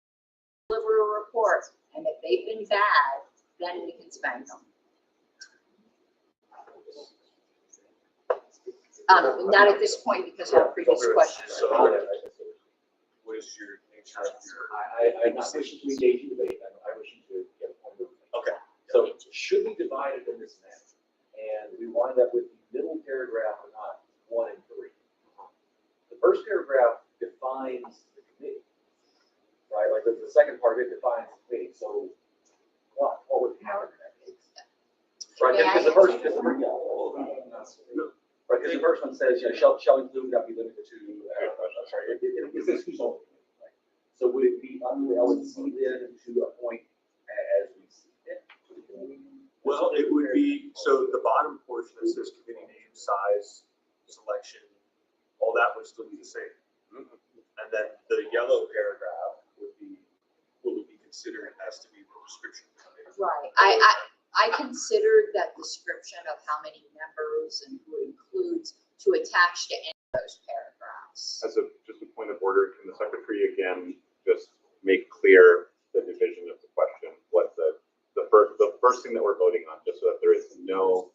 deliver a report, and if they've been bad, then we can spend them. Not at this point because of our previous questions. So, what is your nature of your? I'm not wishing to engage in debate, I wish to get a point of view. Okay. So should we divide it in this manner? And we wind up with the middle paragraph or not, 1 and 3. The first paragraph defines the committee, right? Like the second part of it defines the committee. So what would happen in that case? Right, May I because the answer first, this one? right, because the first one says, you know, shall include, not be limited to, I'm sorry, it says who's on. Right? So would it be under the LNC then to appoint as we see it? Well, it would be, so the bottom portion that says committee name, size, selection, all that would still be the same. And then the yellow paragraph would be, what would be considered has to be the description. Right, I considered that description of how many members and who it includes to attach to any of those paragraphs. As just a point of order, can the secretary again just make clear the division of the question? What the first thing that we're voting on, just so that there is no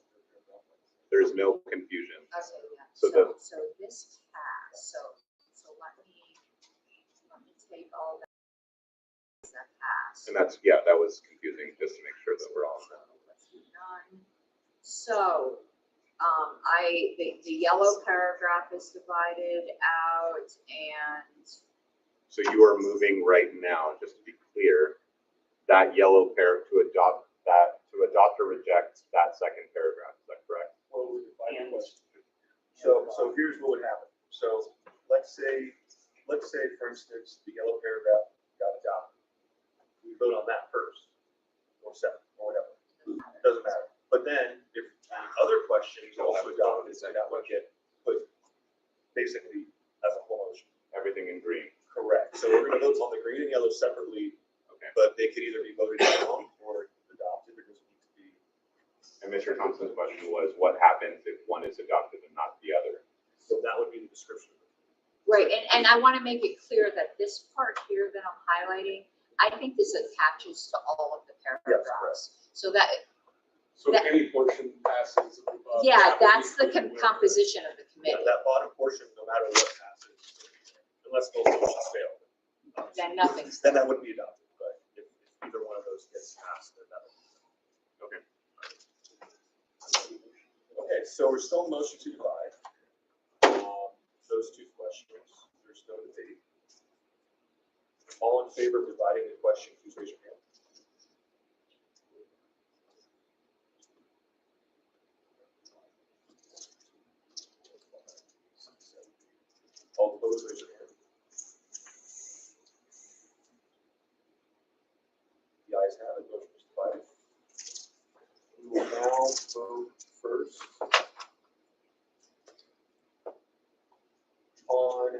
confusion. Okay, yeah, So so this passed, so let me take all that passed. And that's, yeah, that was confusing, just to make sure that we're all. So, the yellow paragraph is divided out and, So you are moving right now, just to be clear, that yellow paragraph to adopt or reject that second paragraph, is that correct? Well, we define the question. So here's what would happen. So let's say, for instance, the yellow paragraph got adopted. We vote on that first, or second, or whatever. Doesn't matter. But then if the other question is also adopted, that would get put basically as a whole motion. Everything in green. Correct. So we're gonna vote on the green and yellow separately, Okay. but they could either be voted down or adopted. There doesn't need to be. And Mr. Thompson's question was, what happens if one is adopted and not the other? So that would be the description. right, and I want to make it clear that this part here that I'm highlighting, I think this attaches to all of the paragraphs. So that, So That- any portion passes. yeah, that's the included where- composition of the Yeah, committee, that bottom portion, no matter what passes, unless both motions fail. then nothing's. Then that wouldn't be adopted, but if either one of those gets passed, then that would. Okay. Okay, so we're still in motion to divide. Those two questions, there's no debate. All in favor of dividing the question, please raise your hand. All opposed, raise your hand. The ayes have it, motion is divided. We will now vote first on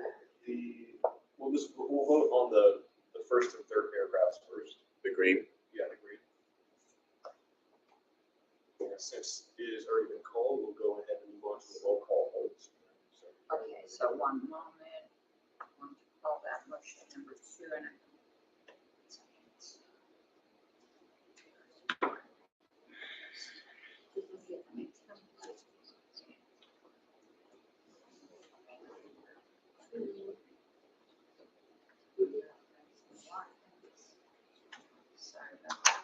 we'll vote on the first and third paragraphs first. The green? Yeah, the green. And since it has already been called, we'll go ahead and move on to the roll call votes. Okay, so one moment, I want to call that motion number 2 and sorry about that.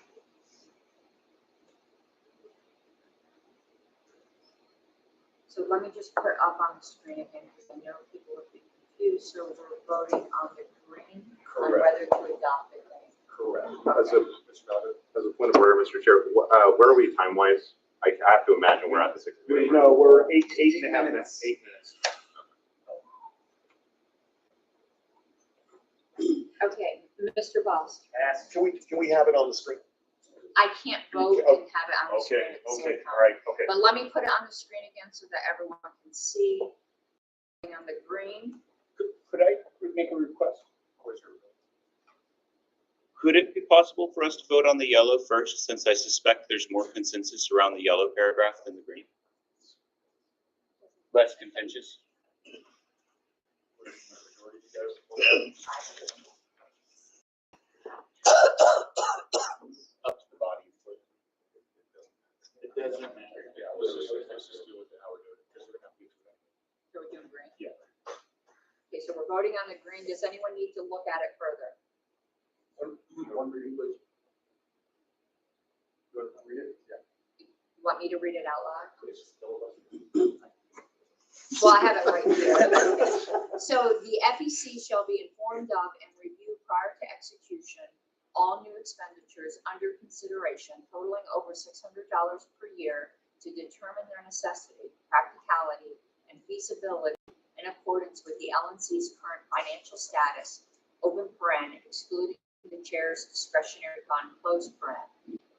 So let me just put up on the screen again, because I know people will be confused, so we're voting on the green, on whether to adopt the green. Correct. As a point of order, Mr. Chair, where are we time-wise? I have to imagine we're at the 6. No, we're eight and a half minutes. 8 minutes. Okay, Mr. Boss, Can we have it on the screen? I can't vote and have it on the screen at the same Okay, time. all right, okay. But let me put it on the screen again so that everyone can see. On the green, Could I make a request? Could it be possible for us to vote on the yellow first, since I suspect there's more consensus around the yellow paragraph than the green? Less contentious? Up to the body. It doesn't matter. Yeah, let's just do it how we're doing it, because we're gonna have to do it. so we're doing green? Yeah. Okay, so we're voting on the green. Does anyone need to look at it further? One reading, please. You want to read it? Yeah. You want me to read it out loud? Please. Well, I have it right here. So the FEC shall be informed of and reviewed prior to execution all new expenditures under consideration totaling over $600 per year to determine their necessity, practicality, and feasibility in accordance with the LNC's current financial status, open paren, excluding the chair's discretionary fund, closed paren.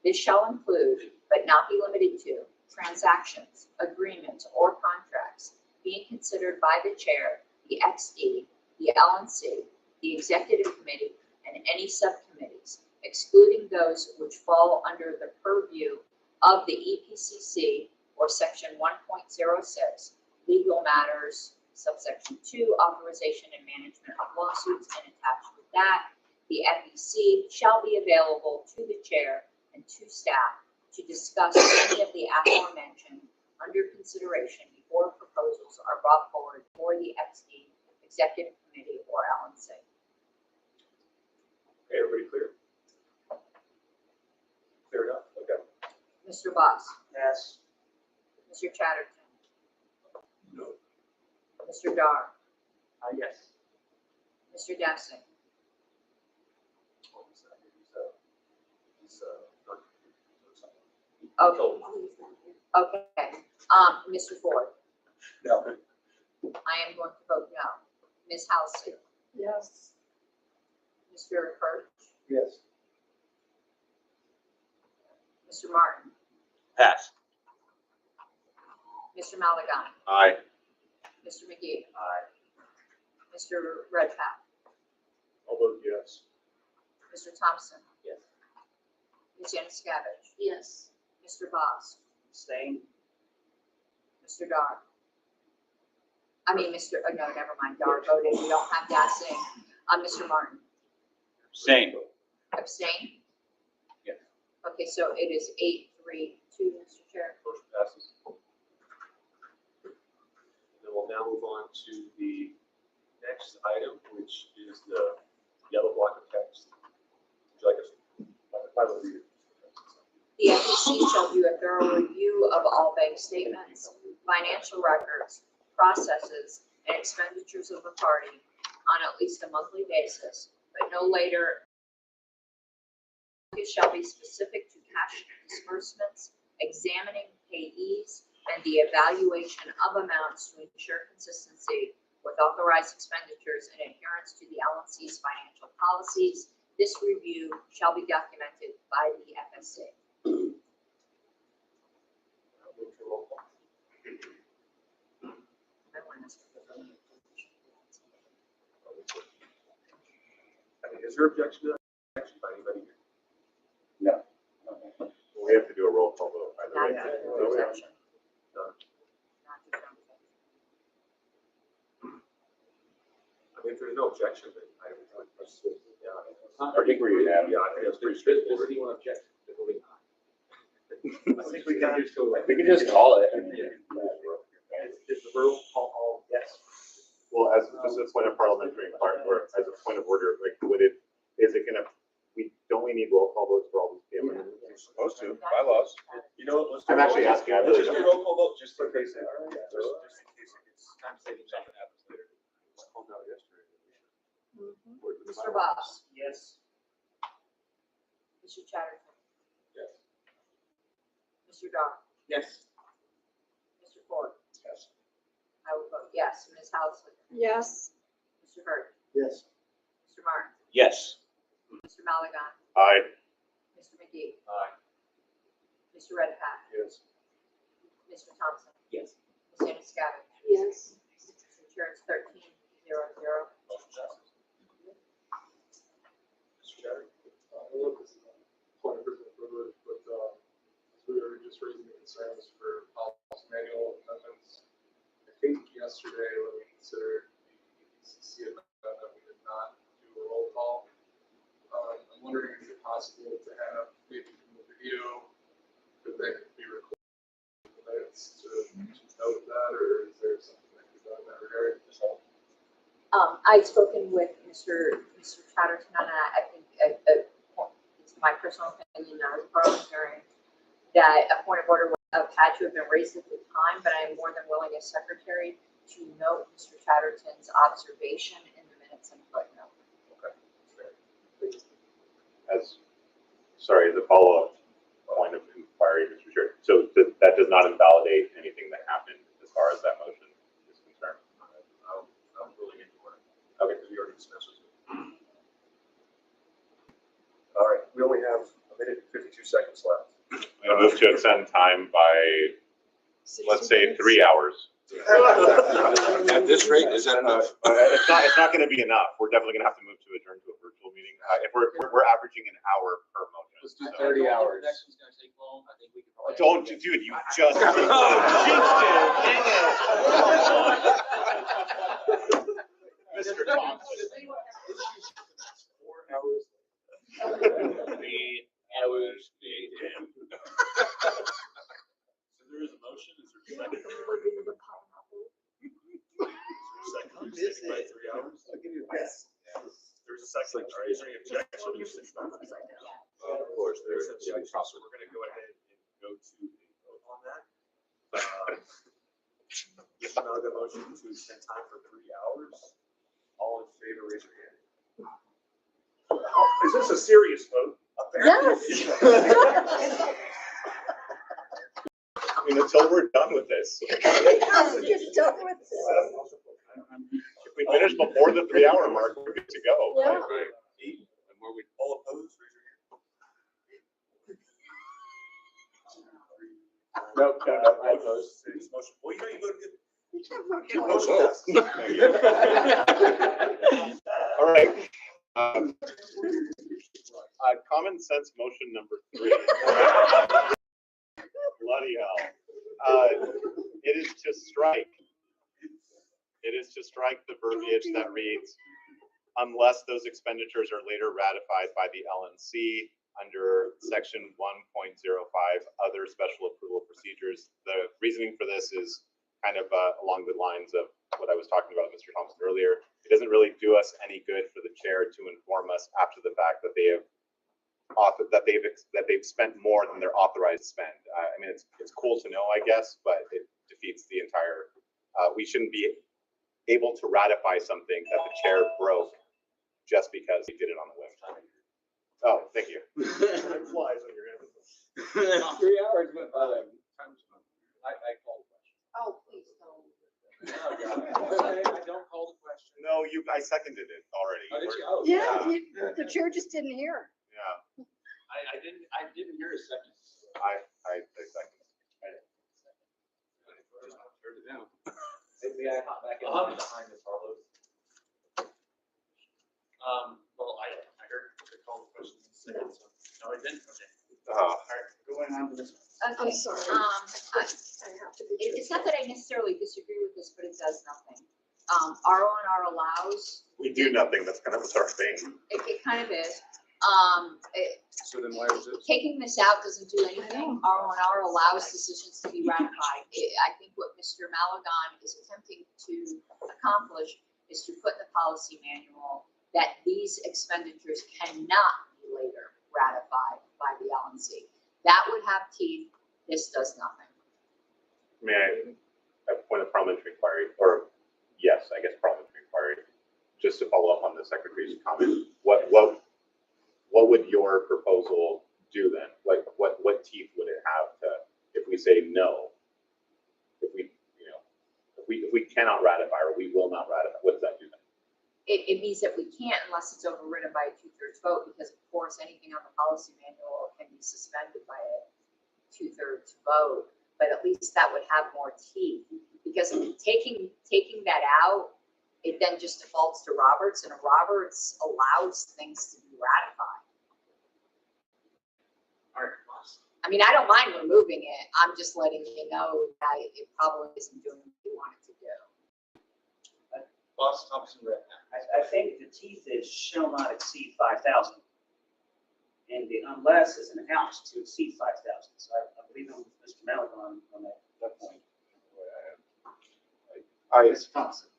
This shall include, but not be limited to, transactions, agreements, or contracts being considered by the chair, the XD, the LNC, the executive committee, and any subcommittees, excluding those which fall under the purview of the EPCC or section 1.06, legal matters, subsection 2, authorization and management of lawsuits, and attached with that, the FEC shall be available to the chair and to staff to discuss any of the aforementioned under consideration before proposals are brought forward for the XD, executive committee, or LNC. Okay, everybody clear? Clear enough? Okay. Mr. Boss, Yes. Mr. Chatterton, No. Mr. Dar, Yes. Mr. Dempsey, What was that? He's not here. okay, Oh, okay. Mr. Ford, No. I am going to vote no. Ms. Halsey, Yes. Mr. Hirsch, Yes. Mr. Martin, Pass. Mr. Malagon, Aye. Mr. McGee, Aye. Mr. Redpath, I'll vote yes. Mr. Thompson, Yes. Ms. Januskevich, yes. Mr. Boss, Abstain? Mr. Dar. No, never mind, Dar voted, we don't have Dassing. Mr. Martin, Same. abstain? Yes. Okay, so it is 8-3-2, Mr. Chair. Motion passes. Then we'll now move on to the next item, which is the yellow block of text. Would you like us, I will read it. The FEC shall do a thorough review of all bank statements, financial records, processes, and expenditures of the party on at least a monthly basis, but no later. It shall be specific to cash disbursements, examining payees, and the evaluation of amounts to ensure consistency with authorized expenditures and adherence to the LNC's financial policies. This review shall be documented by the FSC. Move to roll call. Is there objection to that action by anybody here? No. We have to do a roll call vote. By the Not way. to No, the we are. exemption. No. Not to the exemption. I mean, if there's no objection, then I would like to proceed. Yeah. I think we're unanimous. Yeah, I think that's pretty straightforward. Does anyone object to voting aye? I think we can just go. We can just call it. Is the roll call all yes? Well, as just a point of parliamentary part, or as a point of order, like, is it gonna, don't we need roll call votes for all these payments? You're supposed to, bylaws. You know what? Let's do I'm a actually roll- asking, I Let's really just do a don't. roll call vote, just in case, just in case it gets time saving, something happens later. It's called out yesterday. Mr. Boss, Yes. Mr. Chatterton, Yes. Mr. Dar, Yes. Mr. Ford. Yes. I will vote yes. Ms. Halsey, Yes. Mr. Hurd, Yes. Mr. Martin, Yes. Mr. Malagon, Aye. Mr. McGee, Aye. Mr. Redpath, Yes. Mr. Thompson, Yes. Ms. Januskevich. Yes. Mr. Chair, it's 13-0-0. Motion passes. Mr. Chatter? Point of privilege, but, we were just raising the concerns for policy manual amendments. I think yesterday when we considered the ECC amendment, we did not do a roll call. I'm wondering, is it possible to have maybe from the video, that could be recorded in the minutes to note that, or is there something that could be done in that regard? I've spoken with Mr. Chatterton on that. I think it's my personal opinion, not as parliamentarian, that a point of order would have had to have been raised at the time, but I am more than willing as secretary to note Mr. Chatterton's observation in the minutes and footnote. Okay. Fair. Sorry, the follow-up point of inquiry, Mr. Chair. So that does not invalidate anything that happened as far as that motion is concerned. I'm really into it. Okay. We already discussed it. All right, we only have a minute and 52 seconds left. I'm gonna move to extend time by, let's say, 3 hours. At this rate, is that enough? It's not gonna be enough. We're definitely gonna have to move to adjourn to a virtual meeting. If we're averaging an hour per motion. Let's do So- 30 hours. Next one's gonna take long. I think we can probably. Don't, dude, you just. Mr. Thompson. 4 hours. 3 hours later. So there is a motion, is there a second? Second, you're sitting by 3 hours? Yes. There's a second, all right, is there any objection? Of course, there's an objection, so we're gonna go ahead and go to a vote on that. Mr. Malaga, motion to extend time for 3 hours. All in favor, raise your hand. Is this a serious vote? Yes. I mean, until we're done with this. Get done with this. If we finish before the 3 hour mark, we're good to go. Yeah. Right. And where we all opposed, raise your hand. Nope, I oppose. This motion, well, you know, you voted good. You can't vote Your twice. motion passed. All right. Common sense motion number 3. Bloody hell. It is to strike. It is to strike the verbiage that reads, unless those expenditures are later ratified by the LNC under section 1.05, other special approval procedures. The reasoning for this is kind of along the lines of what I was talking about with Mr. Thompson earlier. It doesn't really do us any good for the chair to inform us after the fact that they've spent more than they're authorized to spend. I mean, it's cool to know, I guess, but it defeats the entire. We shouldn't be able to ratify something that the chair broke just because he did it on the whim. Oh, thank you. Time flies when you're in. 3 hours went by that. I called the question. Oh, please don't. I don't call the question. No, I seconded it already. Oh, did you? Oh, Yeah, the chair just didn't hear. Yeah, I didn't hear a second. I seconded. Turn it down. Maybe I hop back in line behind Ms. Harlow. Well, I heard the call the question in a second, so, no, I didn't, okay. All right, going on to this one. I'm sorry. I have to be. It's not that I necessarily disagree with this, but it does nothing. R allows, We do nothing. That's kind of our thing. it kind of is. So then why was this? Taking this out doesn't do anything. R allows decisions to be ratified. I think what Mr. Malagon is attempting to accomplish is to put in the policy manual that these expenditures cannot be later ratified by the LNC. That would have teeth. This does nothing. May I have a point of parliamentary inquiry, or yes, I guess parliamentary inquiry, just to follow up on the secretary's comment. What would your proposal do then? Like, what teeth would it have to, if we say no? If we cannot ratify, or we will not ratify, what does that do then? It means that we can't unless it's overridden by a 2/3 vote, because of course, anything on the policy manual can be suspended by a 2/3 vote. But at least that would have more teeth, because taking that out, it then just defaults to Roberts, and Roberts allows things to be ratified. All right, boss. I mean, I don't mind removing it. I'm just letting you know that it probably isn't doing what you want it to do. Boss Thompson read that. I think the teeth is shall not exceed 5,000. And the unless is an out to exceed 5,000. So I believe I'm with Mr. Malagon on that point. Mr. Thompson.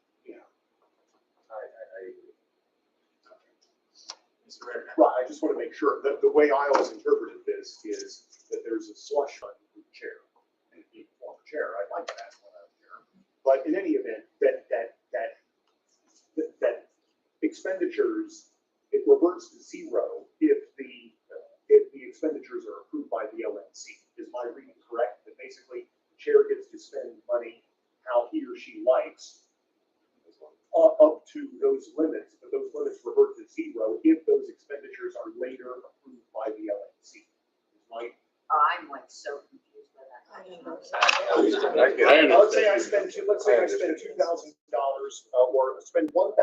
Mr. Redmond. Right, I just want to make sure that the way I always interpreted this is that there's a slush fund for the chair. And if you form a chair, I'd like to ask one out there. But in any event, that expenditures, it reverts to zero if the expenditures are approved by the LNC. Is my reading correct? That basically the chair gets to spend money how he or she likes up to those limits, but those limits revert to zero if those expenditures are later approved by the LNC. Is my I'm like so confused by that. let's say I spend $2,000 or spend $1,000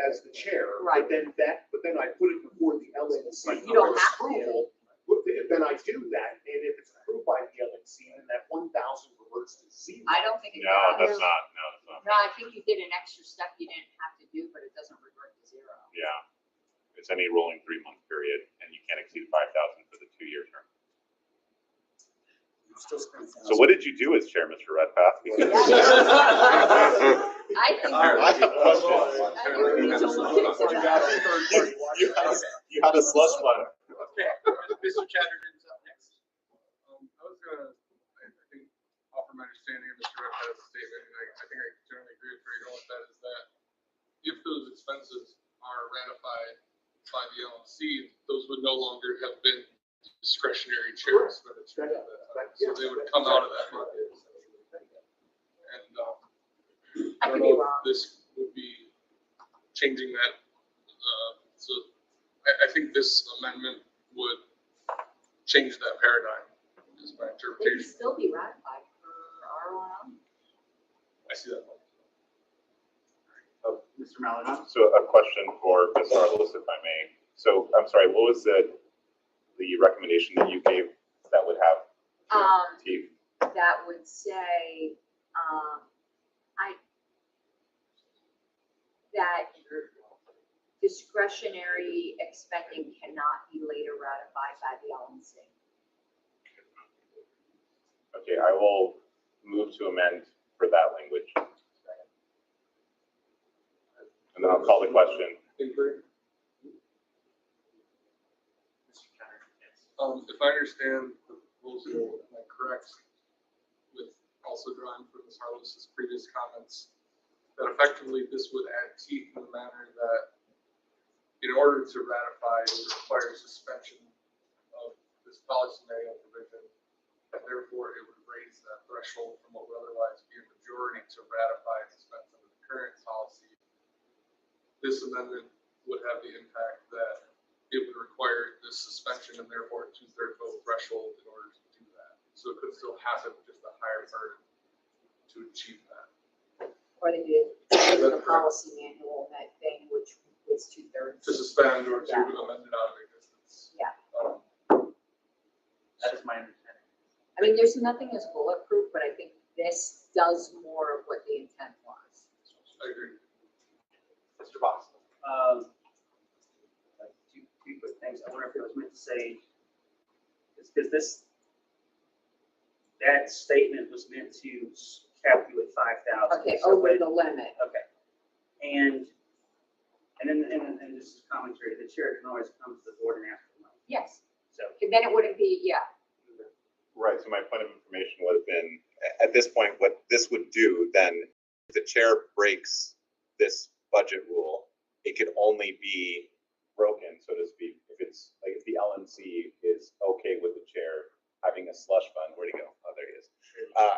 as the chair, Right. but then I put it before the LNC. You don't for have to. approval. Then I do that, and if it's approved by the LNC, then that 1,000 reverts to zero. I don't think it No, does. that's not. No, I think you did an extra step you didn't have to do, but it doesn't revert to zero. Yeah. It's any rolling 3-month period, and you can't exceed 5,000 for the 2-year term. So what did you do as chair, Mr. Redpath? Because- I think. I have a question. I think we need to look into that. You had a slush fund. Okay, Mr. Chatterton's up next. I was gonna, I think, offer my understanding of Mr. Redpath's statement, and I think I generally agree with where you're going with that, is that if those expenses are ratified by the LNC, those would no longer have been discretionary chair expenditures at that time. So they would come out of that bucket. And, I I could don't be know wrong. if this would be changing that. So I think this amendment would change that paradigm, is my They can interpretation. still be ratified for R1. I see that. Mr. Malagon? So a question for Ms. Harless, if I may. So I'm sorry, what was the recommendation that you gave that would have teeth? That would say, that discretionary expending cannot be later ratified by the LNC. Okay, I will move to amend for that language. And then I'll call the question. If I understand the proposal, am I correct with also drawing from Ms. Harless's previous comments, that effectively this would add teeth in the manner that in order to ratify, it would require suspension of this policy manual provision, and therefore it would raise that threshold from what would otherwise be a majority to ratify and dispense under the current policy. This amendment would have the impact that it would require this suspension and therefore a 2/3 vote threshold in order to do that. So it could still happen with just a higher burden to achieve that. Or they did the policy manual, that thing, which was 2/3. To suspend or to Yeah. amend it out of existence. Yeah. That is my understanding. I mean, there's nothing as bulletproof, but I think this does more of what the intent was. I agree. Mr. Box? Two quick things. I wonder if it was meant to say, is this, that statement was meant to cap you at 5,000. Okay, So over when- the limit. Okay. And then this is commentary, the chair can always come to the board and ask for money. Yes. So, Then it wouldn't be, yeah. Right, so my point of information would have been, at this point, what this would do then, if the chair breaks this budget rule, it could only be broken, so to speak, if it's, like, if the LNC is okay with the chair having a slush fund, where'd he go? Oh, there he is.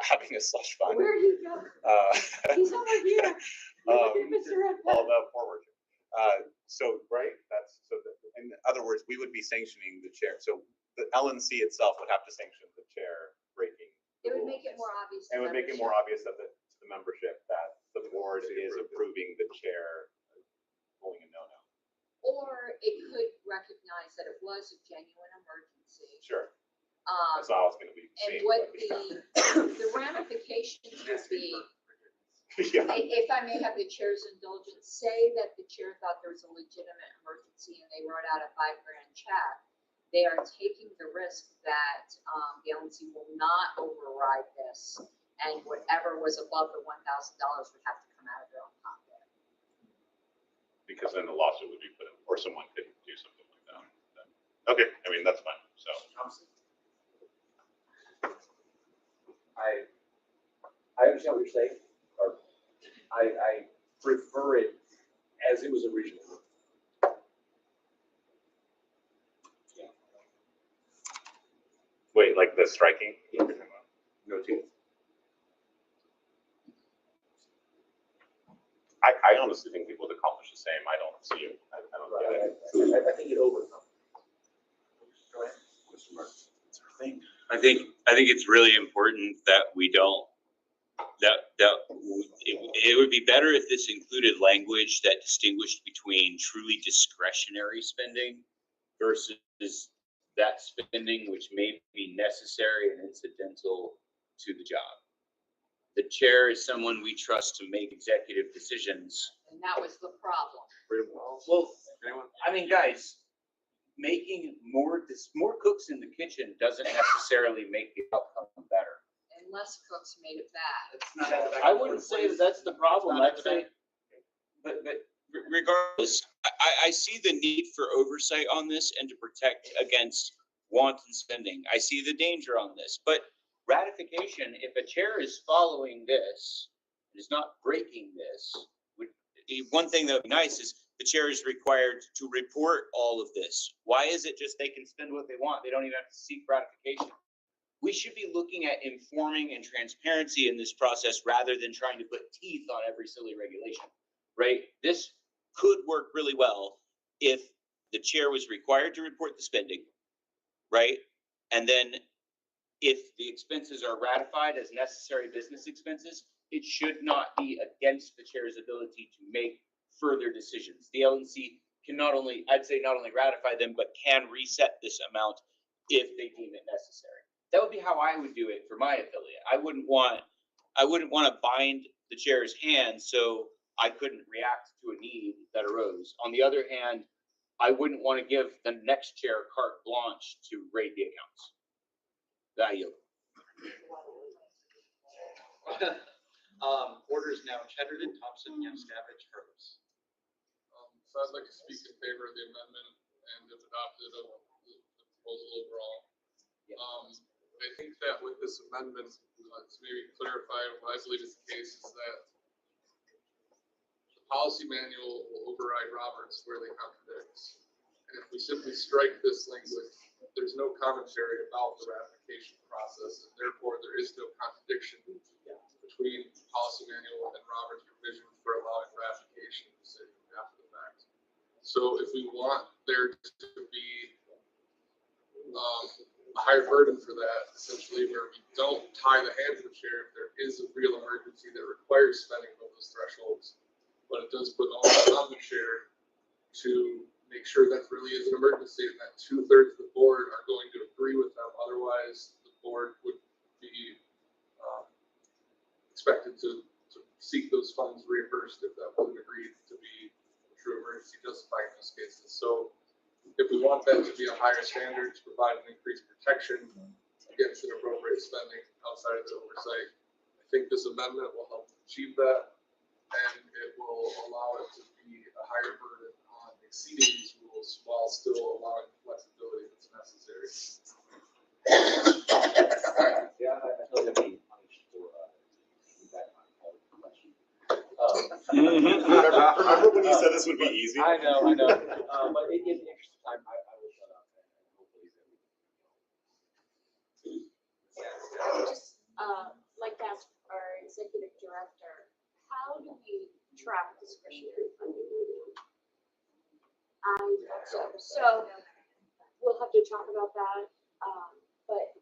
Having a slush fund. Where'd he go? He's over here. Look at Mr. Redpath. All the forward. So, right, in other words, we would be sanctioning the chair. So the LNC itself would have to sanction the chair breaking. It would make it more obvious. to It would make it more membership. obvious to the membership that the board is approving the chair pulling a no-no. Or it could recognize that it was a genuine emergency. Sure, Um, that's not how it's gonna be and seen. what but- the ramifications would be, Yeah, if I may have the chair's indulgence, say that the chair thought there was a legitimate emergency and they wrote out a $5,000 check. They are taking the risk that the LNC will not override this, and whatever was above the $1,000 would have to come out of their own pocket. because then the lawsuit would be put in, or someone could do something like that. Okay, I mean, that's fine, so. I understand what you're saying, or I prefer it as it was originally. Wait, like the striking? No teeth. I honestly think people would accomplish the same. I don't see it. I don't get it. I think it overcomes. Go ahead. Mr. Martin. I think it's really important that we don't, it would be better if this included language that distinguished between truly discretionary spending versus that spending which may be necessary and incidental to the job. The chair is someone we trust to make executive decisions. And that was the problem. Well, I mean, guys, making more cooks in the kitchen doesn't necessarily make the outcome better. And less cooks made it bad. I wouldn't say that that's the problem. I'd say, but regardless, I see the need for oversight on this and to protect against wanton spending. I see the danger on this, but ratification, if a chair is following this, is not breaking this, one thing that would be nice is the chair is required to report all of this. Why is it just they can spend what they want? They don't even have to seek ratification. We should be looking at informing and transparency in this process rather than trying to put teeth on every silly regulation, right? This could work really well if the chair was required to report the spending, right? And then if the expenses are ratified as necessary business expenses, it should not be against the chair's ability to make further decisions. The LNC can not only ratify them, but can reset this amount if they deem it necessary. That would be how I would do it for my affiliate. I wouldn't want to bind the chair's hands so I couldn't react to a need that arose. On the other hand, I wouldn't want to give the next chair carte blanche to raid the accounts. Value. Orders now Chatterton, Thompson, Yanukovych, Hurlis. So I'd like to speak in favor of the amendment and if adopted of the proposal overall. I think that with this amendment, to maybe clarify what I believe is the case is that the policy manual will override Roberts where they contradict. And if we simply strike this language, there's no commentary about the ratification process, and therefore there is no contradiction between policy manual and Roberts provision for allowing ratification decision after the fact. So if we want there to be a higher burden for that, essentially where we don't tie the hands of the chair if there is a real emergency that requires spending of those thresholds, but it does put onus on the chair to make sure that really is an emergency and that 2/3 of the board are going to agree with them. Otherwise, the board would be expected to seek those funds reimbursed if that wasn't agreed to be a true emergency justifying those cases. So if we want that to be a higher standard to provide an increased protection against inappropriate spending outside of the oversight, I think this amendment will help achieve that, and it will allow it to be a higher burden on exceeding these rules while still allowing flexibility that's necessary. Yeah, I feel like I'm being punished for that question. Remember when you said this would be easy? I know. But in the interest of time, I will shut up and hopefully that we Just, like to ask our executive director, how do we track discretionary funding? So we'll have to talk about that. But,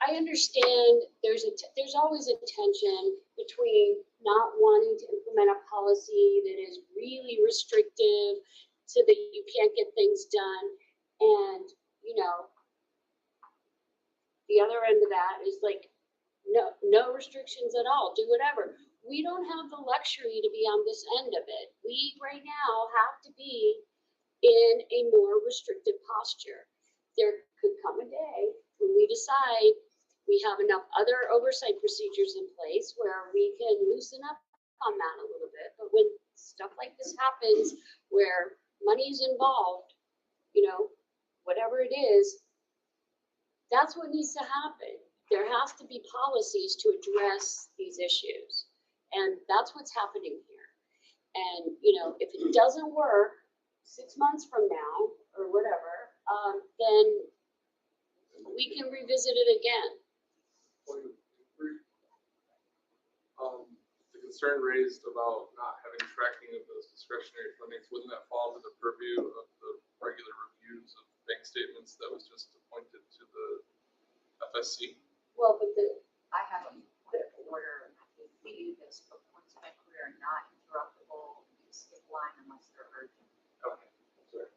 I understand there's always a tension between not wanting to implement a policy that is really restrictive so that you can't get things done. And, the other end of that is like, no restrictions at all, do whatever. We don't have the luxury to be on this end of it. We right now have to be in a more restrictive posture. There could come a day when we decide we have enough other oversight procedures in place where we can loosen up on that a little bit. But when stuff like this happens, where money's involved, whatever it is, that's what needs to happen. There has to be policies to address these issues. And that's what's happening here. And, if it doesn't work 6 months from now or whatever, then we can revisit it again. Point of inquiry. The concern raised about not having tracking of those discretionary fundings, wouldn't that fall under the purview of the regular reviews of bank statements that was just appointed to the FSC? Well, but I have a point of order. If we do this, but points of inquiry are not interruptible. You skip line unless they're urgent. Okay, sorry.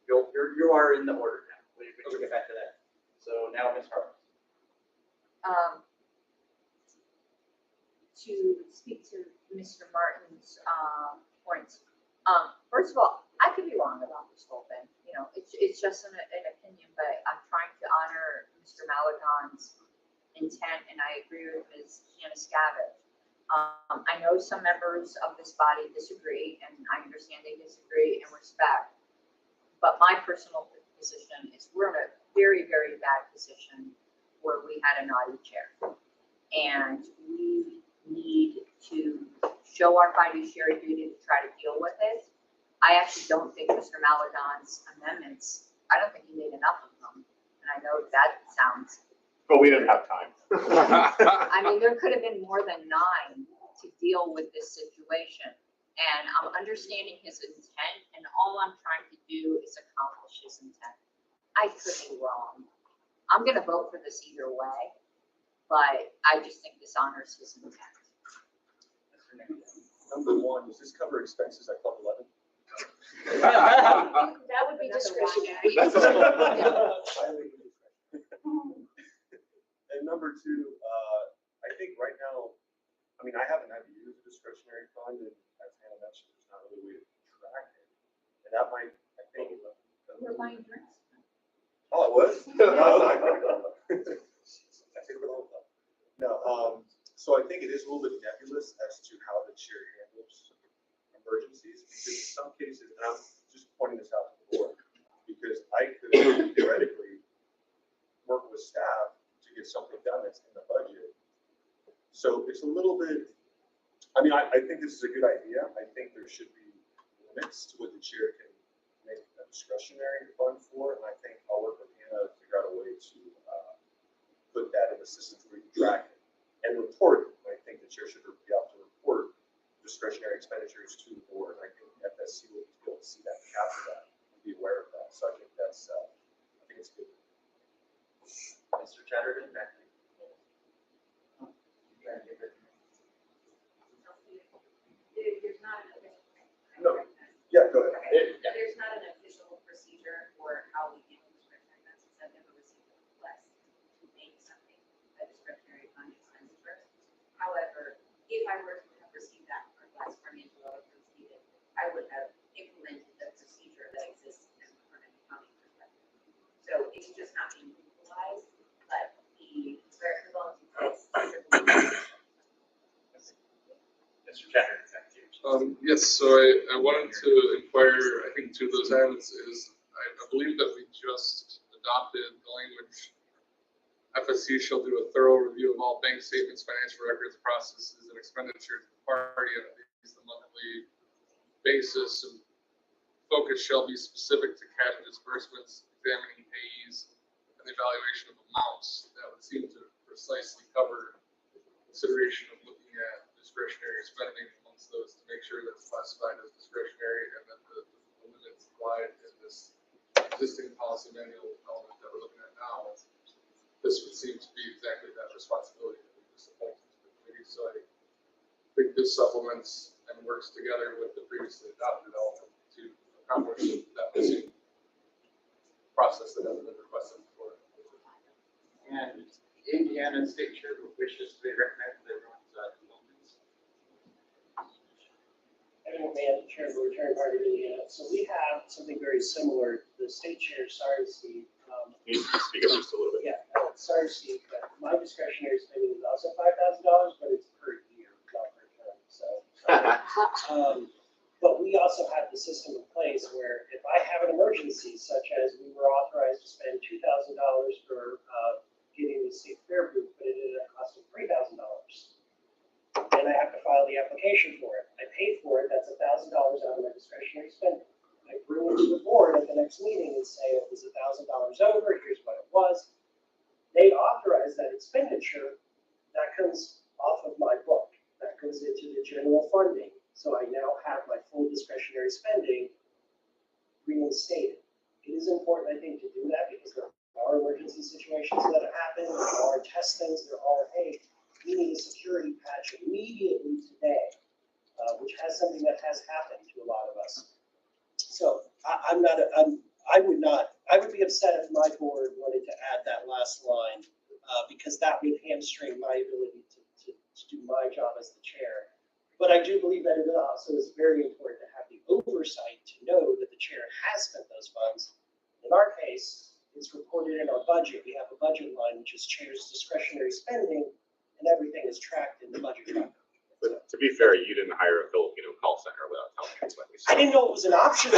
You are in the order now. We can get back to that. So now, Ms. Harlan. To speak to Mr. Martin's points. First of all, I could be wrong about this whole thing. You know, it's just an opinion, but I'm trying to honor Mr. Malagon's intent, and I agree with Ms. Janiscavage. I know some members of this body disagree, and I understand they disagree and respect. But my personal position is we're in a very, very bad position where we had a naughty chair. And we need to show our fiduciary duty to try to deal with it. I actually don't think Mr. Malagon's amendments, I don't think he made enough of them. And I know that sounds, But we didn't have time. I mean, there could have been more than 9 to deal with this situation. And I'm understanding his intent, and all I'm trying to do is accomplish his intent. I could be wrong. I'm gonna vote for this either way, but I just think this honors his intent. Number 1, does this cover expenses at Club 11? that would be discretionary. And number 2, I think right now, I mean, I haven't had to use a discretionary fund, and as Hannah mentioned, there's not really a way to track it. And that might, I think. We're buying drinks. Oh, it was? No, so I think it is a little bit nebulous as to how the chair handles emergencies, because in some cases, and I'm just pointing this out to the board, because I could theoretically work with staff to get something done that's in the budget. So it's a little bit, I mean, I think this is a good idea. I think there should be limits to what the chair can make a discretionary fund for, and I think I'll work with Hannah to figure out a way to put that in the system where you can track it and report it. I think the chair should be able to report discretionary expenditures to the board. I think FSC will be able to see that, capture that, and be aware of that. So I think that's, I think it's good. Mr. Chatterton, back to you. There's not an official. No. Yeah, go ahead. Okay. There's not an official procedure for how we handle discretionary expenses. I've never received a request to make something a discretionary fund expenditure. However, if I were to have received that request from Angelo or Stephen, I would have implemented the procedure that exists from an accounting perspective. So it's just not being utilized, but the volunteer place. Mr. Chatterton, back to you. Yes, so I wanted to inquire, I think 2 of those items is, I believe that we just adopted the language, FSC shall do a thorough review of all bank statements, financial records, processes, and expenditures of the party on at least a monthly basis, and focus shall be specific to cash disbursements, examining payees, and the evaluation of amounts. That would seem to precisely cover consideration of looking at discretionary spending amongst those to make sure that's classified as discretionary and that the limits applied in this existing policy manual element that we're looking at now. This would seem to be exactly that responsibility that we just appointed to the committee. So I think this supplements and works together with the previously adopted element to accomplish that missing process that hasn't been requested before. And Indiana State Chair wishes to be recognized for everyone's comments. Everyone may have the chair of the return party to Indiana. So we have something very similar. The state chair, sorry, Steve. Can you speak up just a little bit? Yeah, sorry, Steve, but my discretionary spending is also $5,000, but it's per year, not per term. So, but we also have the system in place where if I have an emergency, such as we were authorized to spend $2,000 for getting the state fair booth, but it ended up costing $3,000. And I have to file the application for it. I pay for it, that's $1,000 out of my discretionary spending. I bring it to the board at the next meeting and say it was $1,000 over, here's what it was. they authorize that expenditure, that comes off of my book. That goes into the general funding. So I now have my full discretionary spending reinstated. It is important, I think, to do that because there are emergency situations that happen, there are testings, there are, hey, we need a security patch immediately today, which has something that has happened to a lot of us. So I would be upset if my board wanted to add that last line because that would hamstring my ability to do my job as the chair. But I do believe that it also is very important to have the oversight to know that the chair has spent those funds. In our case, it's reported in our budget. We have a budget line, which is chair's discretionary spending, and everything is tracked in the budget tracker. But to be fair, you didn't hire a Filipino call center without telling anybody. I didn't know it was an option.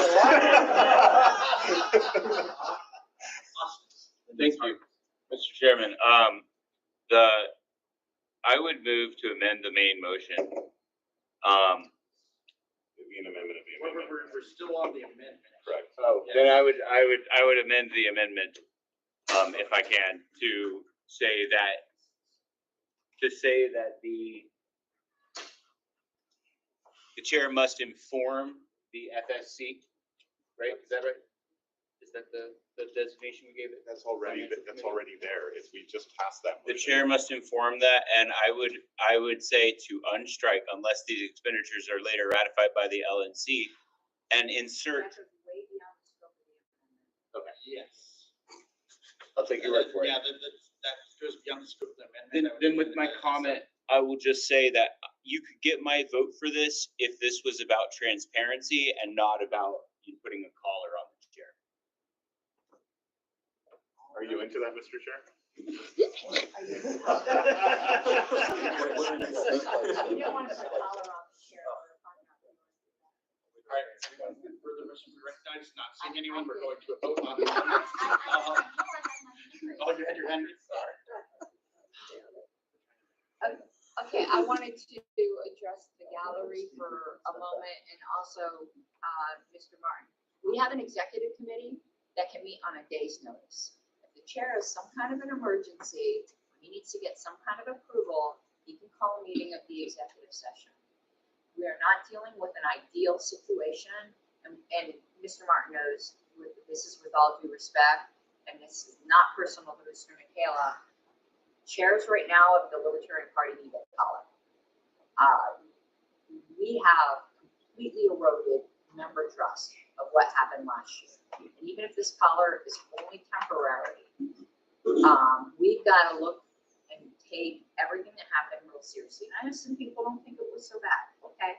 Thank you, Mr. Chairman. I would move to amend the main motion. It'd be an amendment of the amendment. We're still on the amendment. Correct. Oh, then I would amend the amendment, if I can, to say that the chair must inform the FSC, right? Is that right? Is that the designation we gave it? That's already there. We just passed that. The chair must inform that, and I would say to unstrike unless these expenditures are later ratified by the LNC and insert. Okay. Yes. I'll take your word for it. Yeah, that goes beyond the scope of the amendment. Then with my comment, I will just say that you could get my vote for this if this was about transparency and not about you putting a collar on the chair. Are you into that, Mr. Chair? You don't want to put a collar on the chair. All right, further motion to recognize, not seeing anyone, we're going to a vote on it. Oh, you had your hand raised, sorry. Okay, I wanted to address the gallery for a moment and also Mr. Martin. We have an executive committee that can meet on a day's notice. If the chair has some kind of an emergency, he needs to get some kind of approval, he can call a meeting of the executive session. We are not dealing with an ideal situation, and Mr. Martin knows this is with all due respect, and this is not personal to Mr. Michaela. Chairs right now of the Libertarian Party need a collar. We have completely eroded member trust of what happened last year. And even if this collar is only temporary, we've got to look and take everything that happened real seriously. And I know some people don't think it was so bad, okay?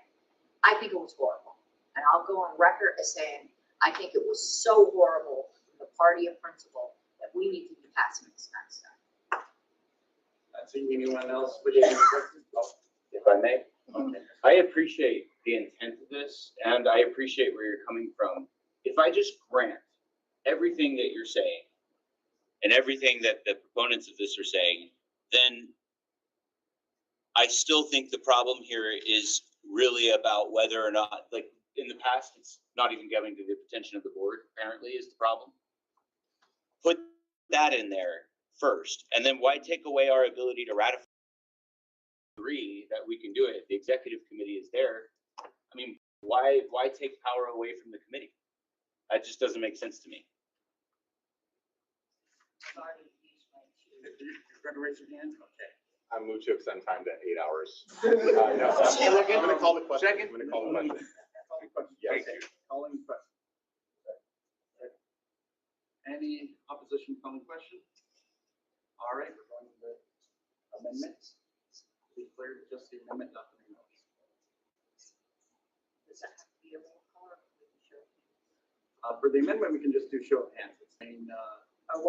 I think it was horrible. And I'll go on record as saying, I think it was so horrible from the party of principle that we need to be passing this kind of stuff. Not seeing anyone else, would you have any questions? If I may. Okay. I appreciate the intent of this, and I appreciate where you're coming from. If I just grant everything that you're saying and everything that the proponents of this are saying, then I still think the problem here is really about whether or not, like in the past, it's not even coming to the attention of the board, apparently, is the problem. Put that in there first, and then why take away our ability to ratify? Agree that we can do it. If the executive committee is there, I mean, why take power away from the committee? That just doesn't make sense to me. You're going to raise your hand? Okay. I move to extend time to 8 hours. No, I'm going to call the question. Second. I'm going to call the question. Yes. Calling the question. Any opposition calling the question? All right, we're going to the amendments. Be clear to just the amendment, not the notes. Does that have to be a roll call or can we show? For the amendment, we can just do show of hands. It's saying, But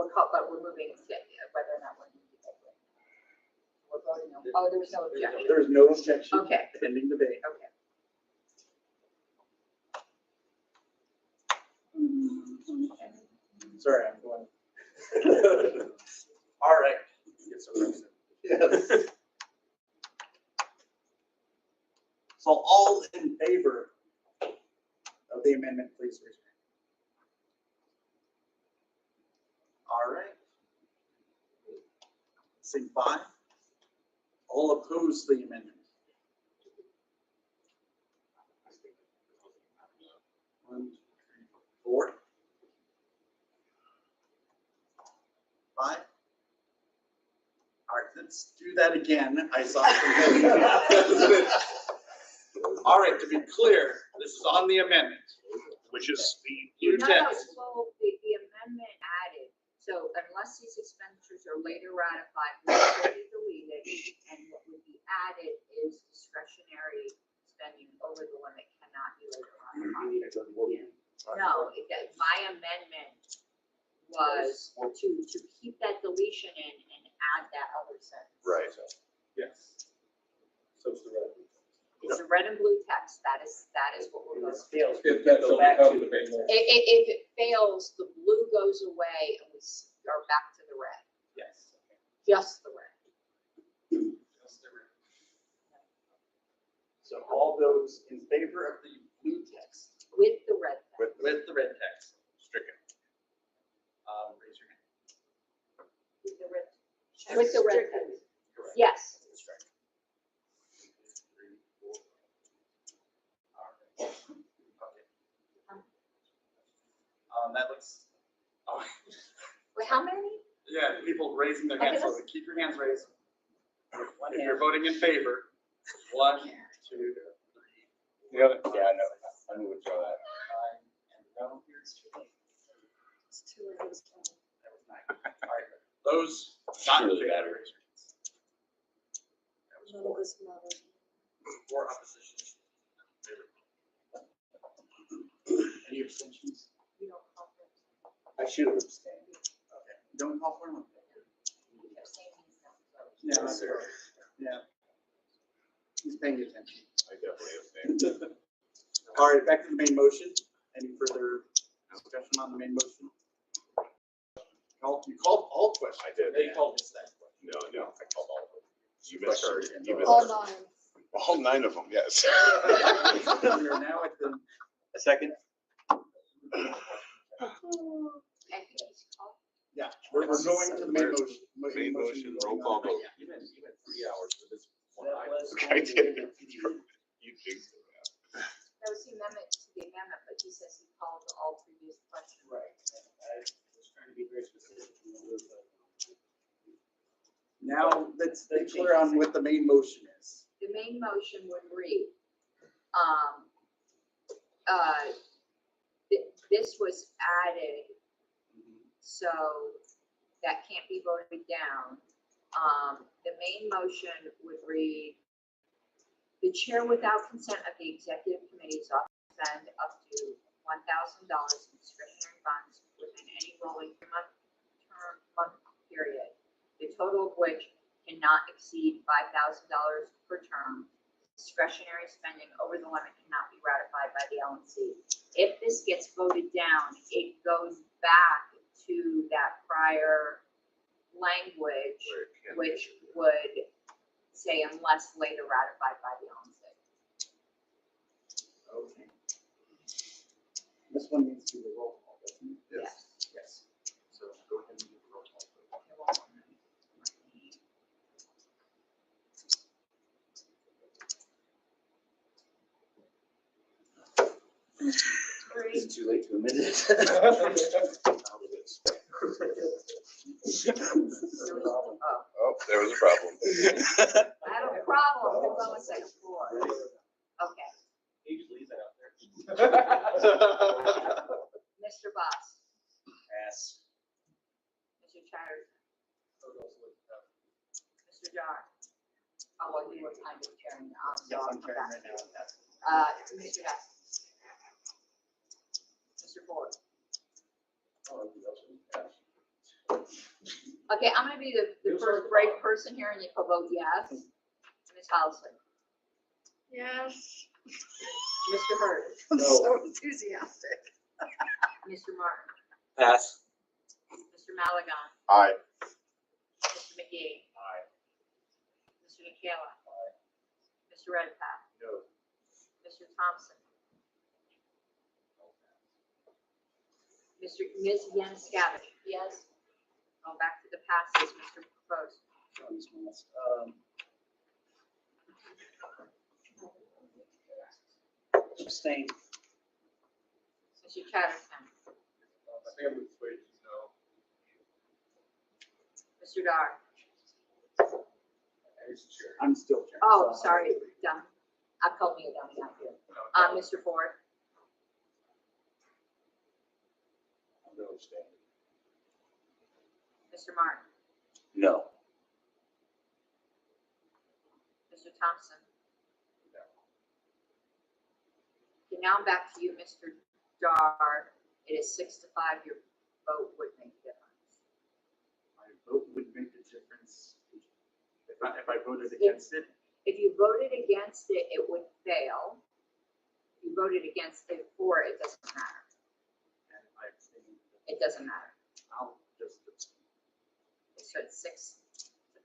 we're moving to whether or not we're moving to we're voting on. Oh, there was no objection. There's no objection. Okay. Pending debate. Okay. Sorry, I'm going. All right. Get some rest. Yes. So all in favor of the amendment, please raise your hand. All right. say five. All opposed to the amendment. 1, 2, 3, 4. 5. All right, let's do that again. I saw it. All right, to be clear, this is on the amendment. Which is the No, blue no, text. so the amendment added, so unless these expenditures are later ratified, we already deleted, and what would be added is discretionary spending over the limit cannot be later ratified. No, my amendment was to keep that deletion in and add that other sentence. Right. Yes. So it's the red. It's the red and blue text, that is what we're going to do. If that Go shall back become to the main motion. If it fails, the blue goes away and we are back to the red, Yes. just the red. So all those in favor of the blue text With the red text. with the red text, Stricken. raise your hand. With the red. With the red text. Yes. That looks, Wait, how many? yeah, people raising their Okay, hands, so let's- keep your hands raised. If you're voting in favor, 1, 2, 3, Yeah, I know. I'm gonna withdraw that. 9, and no, here's 2. It's two of those. That was 9. All right, those not in Really bad. favor. raise your hands. That was None of this matters. 4 opposition. Any abstentions? You don't call for I should have abstained. Okay, don't call for them. abstaining, don't vote. Yeah, Yes, sir. yeah. He's paying attention. I definitely abstain. All right, back to the main motion. Any further discussion on the main motion? You called all questions. I did. They called this that question. No, I called all of them. You misheard. You All misheard. 9. All 9 of them, yes. We are now at the, A second? I think he's called. yeah, we're going to the main motion. Main motion, roll call vote. You went 3 hours for this one That item. was. I did. You jinxed it. That was the amendment to the amendment, but he says he called all previous questions. Right, I was trying to be very specific. Now, let's be clear on what the main motion is. The main motion would read, this was added, so that can't be voted down. The main motion would read, the chair without consent of the executive committee is authorized to spend up to $1,000 in discretionary funds within any rolling 3-month period, the total of which cannot exceed $5,000 per term. Discretionary spending over the limit cannot be ratified by the LNC. If this gets voted down, it goes back to that prior language, which would say unless later ratified by the LNC. Okay. This one needs to be the roll call, doesn't it? Yes. Yes. So go ahead and do the roll call. Is it too late to amend it? Oh, there was a problem. I have a problem, hold on a second, 4. Okay, He just leaves that out there. Mr. Boss, Pass. Mr. Chatterton, Mr. Jar. Oh, well, you were kind of chairing, Yes, I'm chairing right now. Mr. Hess. Mr. Ford. Okay, I'm gonna be the first brave person here and you can vote yes. Ms. Hollison, Yes. Mr. Hurd, I'm so enthusiastic. Mr. Martin, Pass. Mr. Malagon, Aye. Mr. McGee. Aye. Mr. Nicola. Aye. Mr. Redpath. No. Mr. Thompson. Ms. Yanuskavich. Yes. Going back to the passes, Mr. Propose. these minutes. Abstain. Mr. Chatterton, I think I'm with Wade, no. Mr. Dar. I'm still chair. Oh, so- sorry, dumb. I called me a dummy, not you. Mr. Ford, I'm going to abstain. Mr. Martin, No. Mr. Thompson. Okay, now I'm back to you, Mr. Dar. It is 6-5. Your vote would make a difference. My vote would make a difference if I voted against it. If you voted against it, it would fail. If you voted against it for it, it doesn't matter. And if I abstained, It doesn't matter. I'll just abstain. So it's 6-5.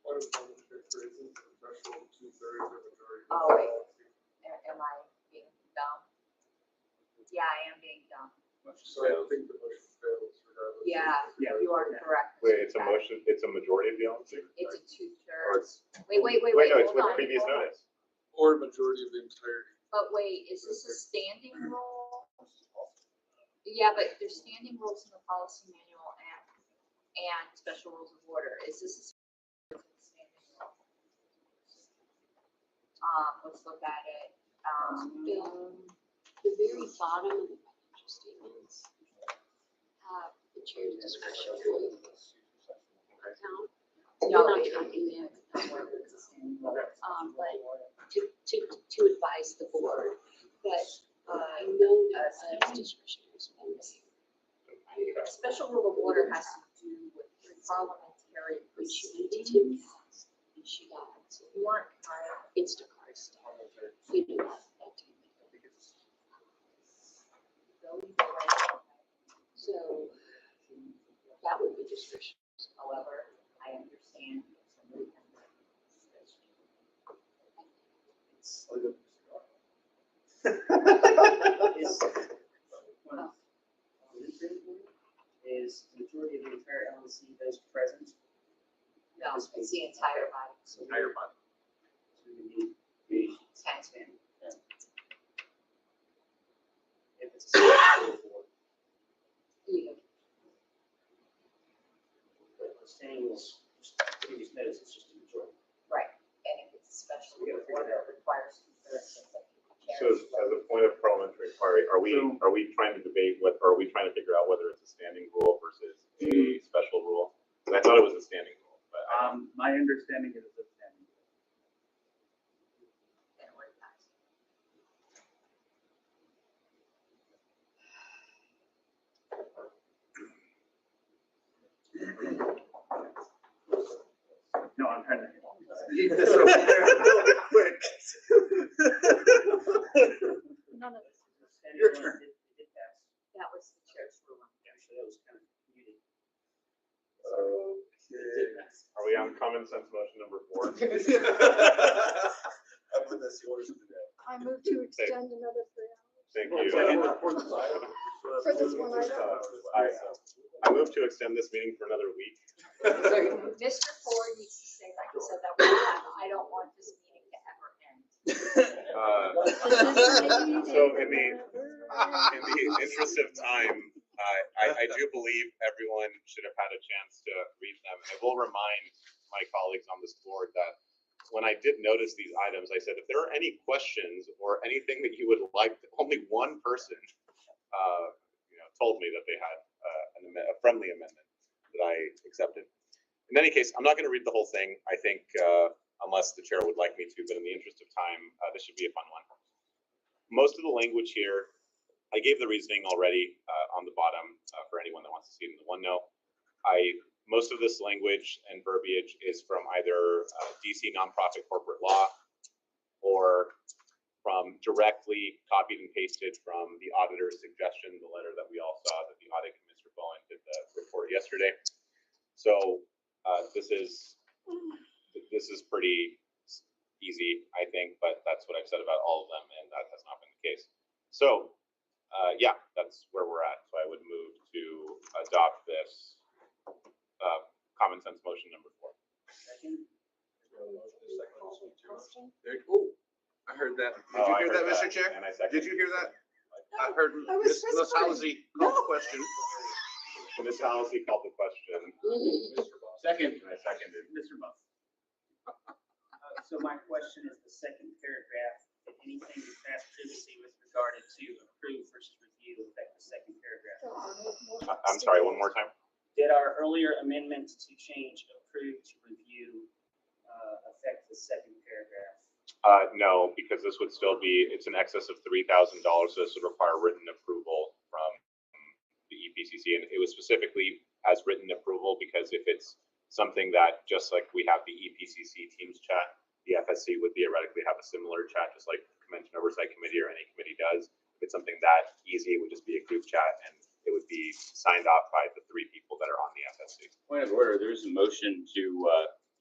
What is one for instance, a threshold 2/3 or majority? Oh, wait. Am I being dumb? Yeah, I am being dumb. So I think the motion fails regardless. Yeah, you are correct. Wait, it's a motion, it's a majority of the LNC? It's a Or 2/3. Wait, no, it's hold with on, previous hold on. notice. Or a majority of the entirety. But wait, is this a standing rule? Yeah, but there's standing rules in the policy manual and special rules of order. Is this a standing rule? Let's look at it. The very bottom of the financial statements have the chair's discretion for the account. No, We're not it- tracking them, that's where it's a standing rule. but to advise the board that I know that it's discretionary spending. A special rule of order has to do with parliamentary And she proceedings. needed to, and she got it. So You weren't, Instacart stuff. You know, that type of thing. So that would be discretion. however, I understand. it's a movement. Is the majority of the entire LNC those present? No, it's the entire body. Entire body. So we need 10. if it's a special board, You. but abstaining was previous notice, it's just a majority. Right, and if it's a special rule of order, it requires 2/3 of the So chairs. as a point of parliamentary inquiry, are we trying to debate what, are we trying to figure out whether it's a standing rule versus a special rule? 'Cause I thought it was a standing rule, but I don't. My understanding is it's standing. Then we're not. No, I'm trying to. Quick. None of this. Standing Your one, turn. it passed. That was the chair's ruling. Actually, that was kind of muted. Okay. Are we on common sense motion number 4? I believe that's the orders of the day. I move to extend another 3 hours. Thank you. For this one item. I move to extend this meeting for another week. Mr. Ford needs to say, like I said that one time, I don't want this meeting to ever end. So in the interest of time, I do believe everyone should have had a chance to read them. I will remind my colleagues on this board that when I did notice these items, I said, if there are any questions or anything that you would like, only one person, told me that they had a friendly amendment that I accepted. In any case, I'm not going to read the whole thing. I think, unless the chair would like me to, but in the interest of time, this should be a fun one. Most of the language here, I gave the reasoning already on the bottom for anyone that wants to see it in the OneNote. Most of this language and verbiage is from either DC nonprofit corporate law or from directly copied and pasted from the auditor's suggestion, the letter that we all saw that the audit commissioner Bowen did the report yesterday. So this is pretty easy, I think, but that's what I've said about all of them, and that has not been the case. So yeah, that's where we're at. So I would move to adopt this common sense heard that. Did Oh, you I hear heard that, Mr. Chair? And I second. Did you hear that? I heard I was Ms. whispering. Halsey call the question. So Ms. Halsey called the question, Second. and I seconded. Mr. Buff. So my question is the second paragraph, did anything you passed previously with regard to approve versus review affect the second paragraph? I'm sorry, one more time? Did our earlier amendments to change approve to review affect the second paragraph? No, because this would still be, it's in excess of $3,000, so this would require written approval from the EPCC. And it was specifically as written approval because if it's something that, just like we have the EPCC Teams chat, the FSC would theoretically have a similar chat, just like the Convention Oversight Committee or any committee does. If it's something that easy, it would just be a group chat and it would be signed off by the 3 people that are on the FSC. Point of order, there's a motion to,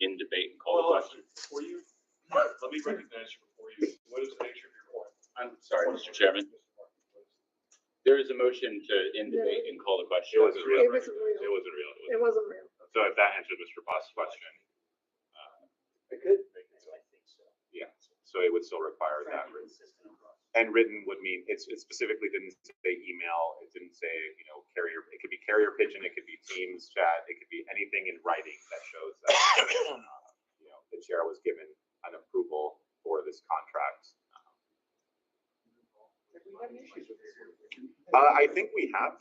in debate and call the question. Before you, let me recognize you before you, what is the nature of your point? I'm sorry, Mr. Chairman. There is a motion to in debate and call the question. It wasn't real. It wasn't real. It wasn't real. It wasn't real. So if that answered Mr. Boss' question, It could. I think so. yeah, so it would still require that. Consistent across. And written would mean, it specifically didn't say email, it didn't say, carrier, it could be carrier pigeon, it could be Teams chat, it could be anything in writing that shows that, the chair was given an approval for this contract. I think we have,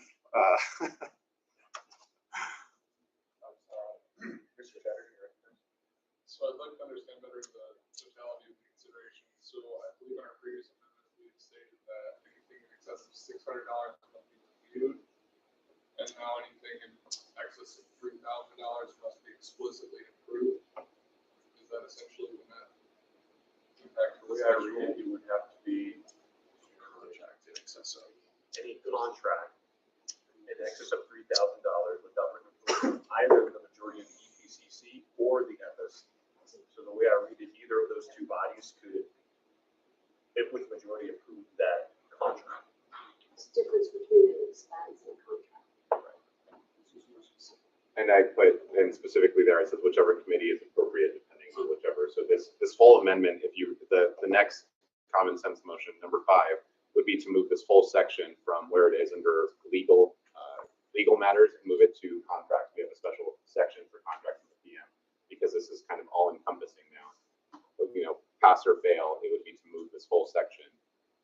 So I'd like to understand better the totality of the consideration. So I believe in our previous amendment, we had stated that anything in excess of $600 must be reviewed. And now anything in excess of $3,000 must be explicitly approved. Is that essentially what that impact? The way I read it, it would have to be contract in excess of any contract in excess of $3,000 without written approval, either the majority of the EPCC or the FSC. So the way I read it, either of those 2 bodies could, if with majority, approve that contract. It's the difference between an expense and a contract. and I put, and specifically there, I said whichever committee is appropriate, depending on whichever. So this whole amendment, if you, the next common sense motion, number 5, would be to move this whole section from where it is under legal matters and move it to contracts. We have a special section for contracts in the PM because this is kind of all encompassing now. But, pass or fail, it would be to move this whole section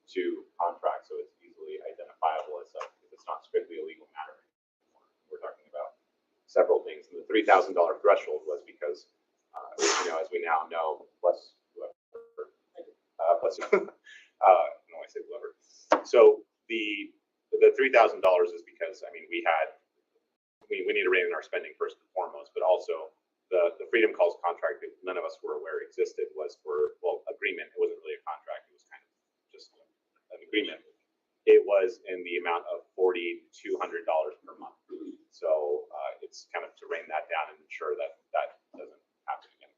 to contracts so it's easily identifiable as such, because it's not strictly a legal matter anymore. We're talking about several things. And the $3,000 threshold was because, as we now know, bless whoever, bless you. No, I say whoever. So the $3,000 is because, we need to rein in our spending first and foremost, but also the Freedom Calls contract that none of us were aware existed was for, agreement. It wasn't really a contract. It was kind of just an agreement. It was in the amount of $4,200 per month. So it's kind of to rein that down and ensure that that doesn't happen again.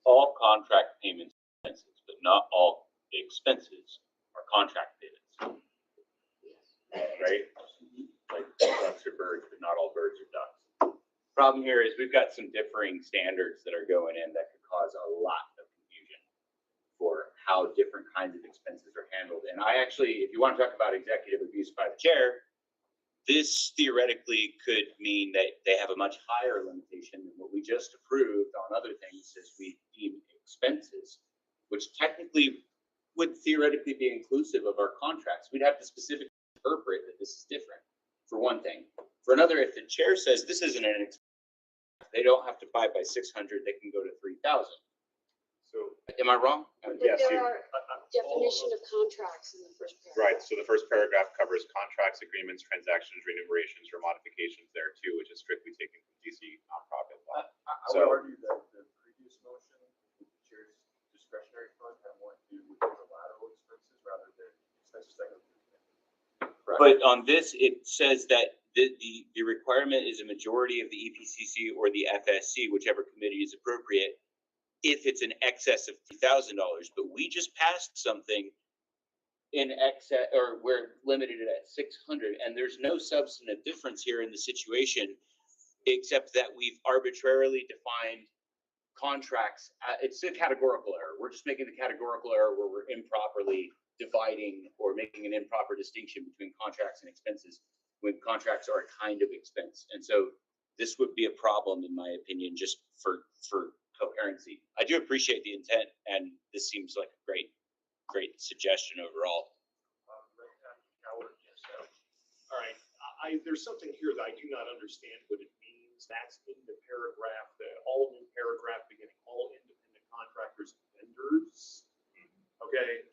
All contract payments are expenses, but not all expenses are contract payments. Right? Like ducks are birds, but not all birds are ducks. Problem here is we've got some differing standards that are going in that could cause a lot of confusion for how different kinds of expenses are handled. And I actually, if you want to talk about executive abuse by the chair, this theoretically could mean that they have a much higher limitation than what we just approved on other things as we deem expenses, which technically would theoretically be inclusive of our contracts. We'd have to specifically interpret that this is different, for one thing. For another, if the chair says this isn't an expense, they don't have to buy by 600, they can go to 3,000. So, am I wrong? But yes, there are definition of contracts in the first paragraph. right. So the first paragraph covers contracts, agreements, transactions, remunerations, or modifications there too, which is strictly taken from DC nonprofit law. I would argue that the previous motion, the chair's discretionary fund, had more to do with unilateral expenses rather than expenses that go through. But on this, it says that the requirement is a majority of the EPCC or the FSC, whichever committee is appropriate, if it's in excess of $3,000. But we just passed something in excess, or we're limited at 600, and there's no substantive difference here in the situation, except that we've arbitrarily defined contracts, it's a categorical error. We're just making the categorical error where we're improperly dividing or making an improper distinction between contracts and expenses when contracts are a kind of expense. And so this would be a problem, in my opinion, just for coherency. I do appreciate the intent, and this seems like a great suggestion overall. All right, there's something here that I do not understand what it means. That's in the paragraph, the all new paragraph beginning, all independent contractors and vendors. Okay,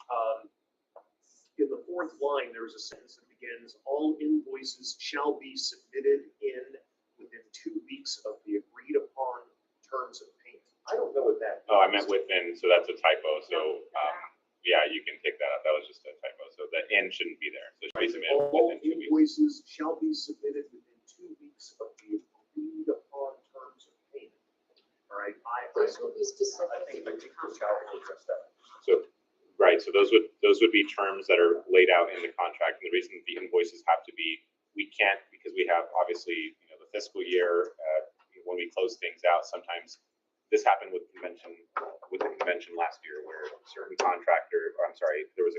in the fourth line, there is a sentence that begins, all invoices shall be submitted within 2 weeks of the agreed upon terms of payment. I don't know what that means. Oh, I meant within, so that's a typo. So, yeah, you can take that out. That was just a typo. So the "and" shouldn't be there. So it should be submitted All within 2 weeks. invoices shall be submitted within 2 weeks of the agreed upon terms of payment. All right, Those will be I specific think to the the Michelle contract. will address that. So, right, so those would be terms that are laid out in the contract. And the reason the invoices have to be, we can't, because we have obviously, the fiscal year, when we close things out, sometimes this happened with the convention last year where certain contractor, or I'm sorry, there was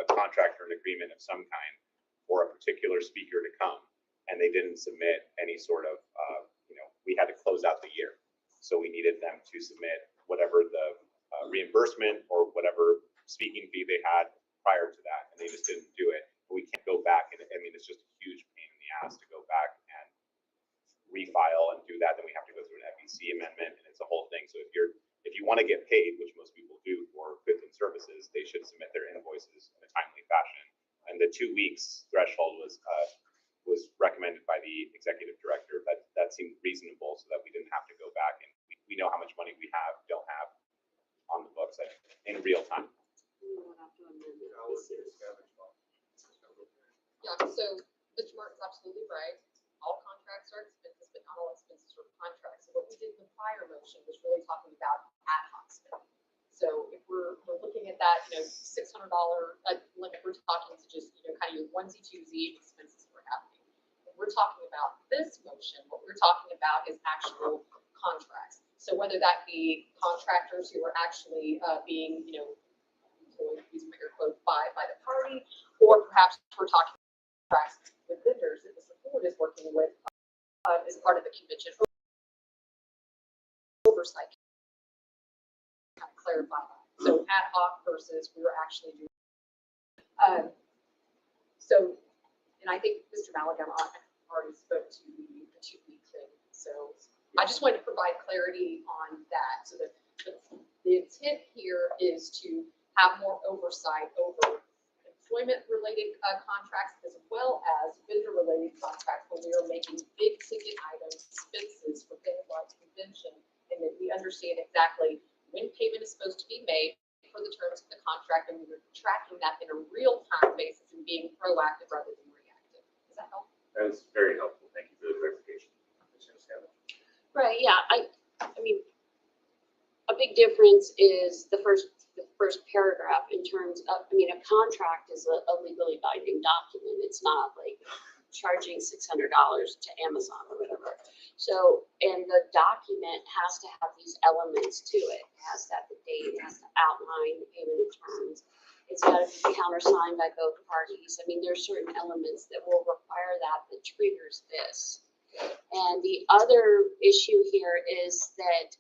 a contract or an agreement of some kind for a particular speaker to come, and they didn't submit any sort of, we had to close out the year. So we needed them to submit whatever the reimbursement or whatever speaking fee they had prior to that, and they just didn't do it. But we can't go back, and I mean, it's just a huge pain in the ass to go back and refile and do that. Then we have to go through an FEC amendment, and it's a whole thing. So if you want to get paid, which most people do for goods and services, they should submit their invoices in a timely fashion. And the 2 weeks threshold was recommended by the executive director. That seemed reasonable, so that we didn't have to go back, and we know how much money we don't have on the books in real time. Yeah, so Mr. Martin's absolutely right. All contracts are expenses, but not all expenses are contracts. So what we did in the prior motion was really talking about ad hoc spending. So if we're looking at that, $600 limit, we're talking to just, kind of your onesie twosie expenses we're having. When we're talking about this motion, what we're talking about is actual contracts. So whether that be contractors who are actually being, employed, using my air quote, by the party, or perhaps we're talking contracts with vendors that the support is working with as part of the convention oversight. Kind of clarify that. So ad hoc versus we were actually doing. And I think Mr. Maligan already spoke to the 2 week thing. So I just wanted to provide clarity on that. So the intent here is to have more oversight over employment-related contracts as well as vendor-related contracts when we are making big ticket items, expenses for things like convention, and that we understand exactly when payment is supposed to be made for the terms of the contract, and we're tracking that in a real-time basis and being proactive rather than reactive. Does that help? That was very helpful. Thank you for the clarification. Right, yeah, I mean, a big difference is the first paragraph in terms of, a contract is a legally binding document. It's not like charging $600 to Amazon or whatever. So, and the document has to have these elements to it. It has to have the date, it has to outline the payment terms. It's got to be countersigned by both parties. There's certain elements that will require that triggers this. And the other issue here is that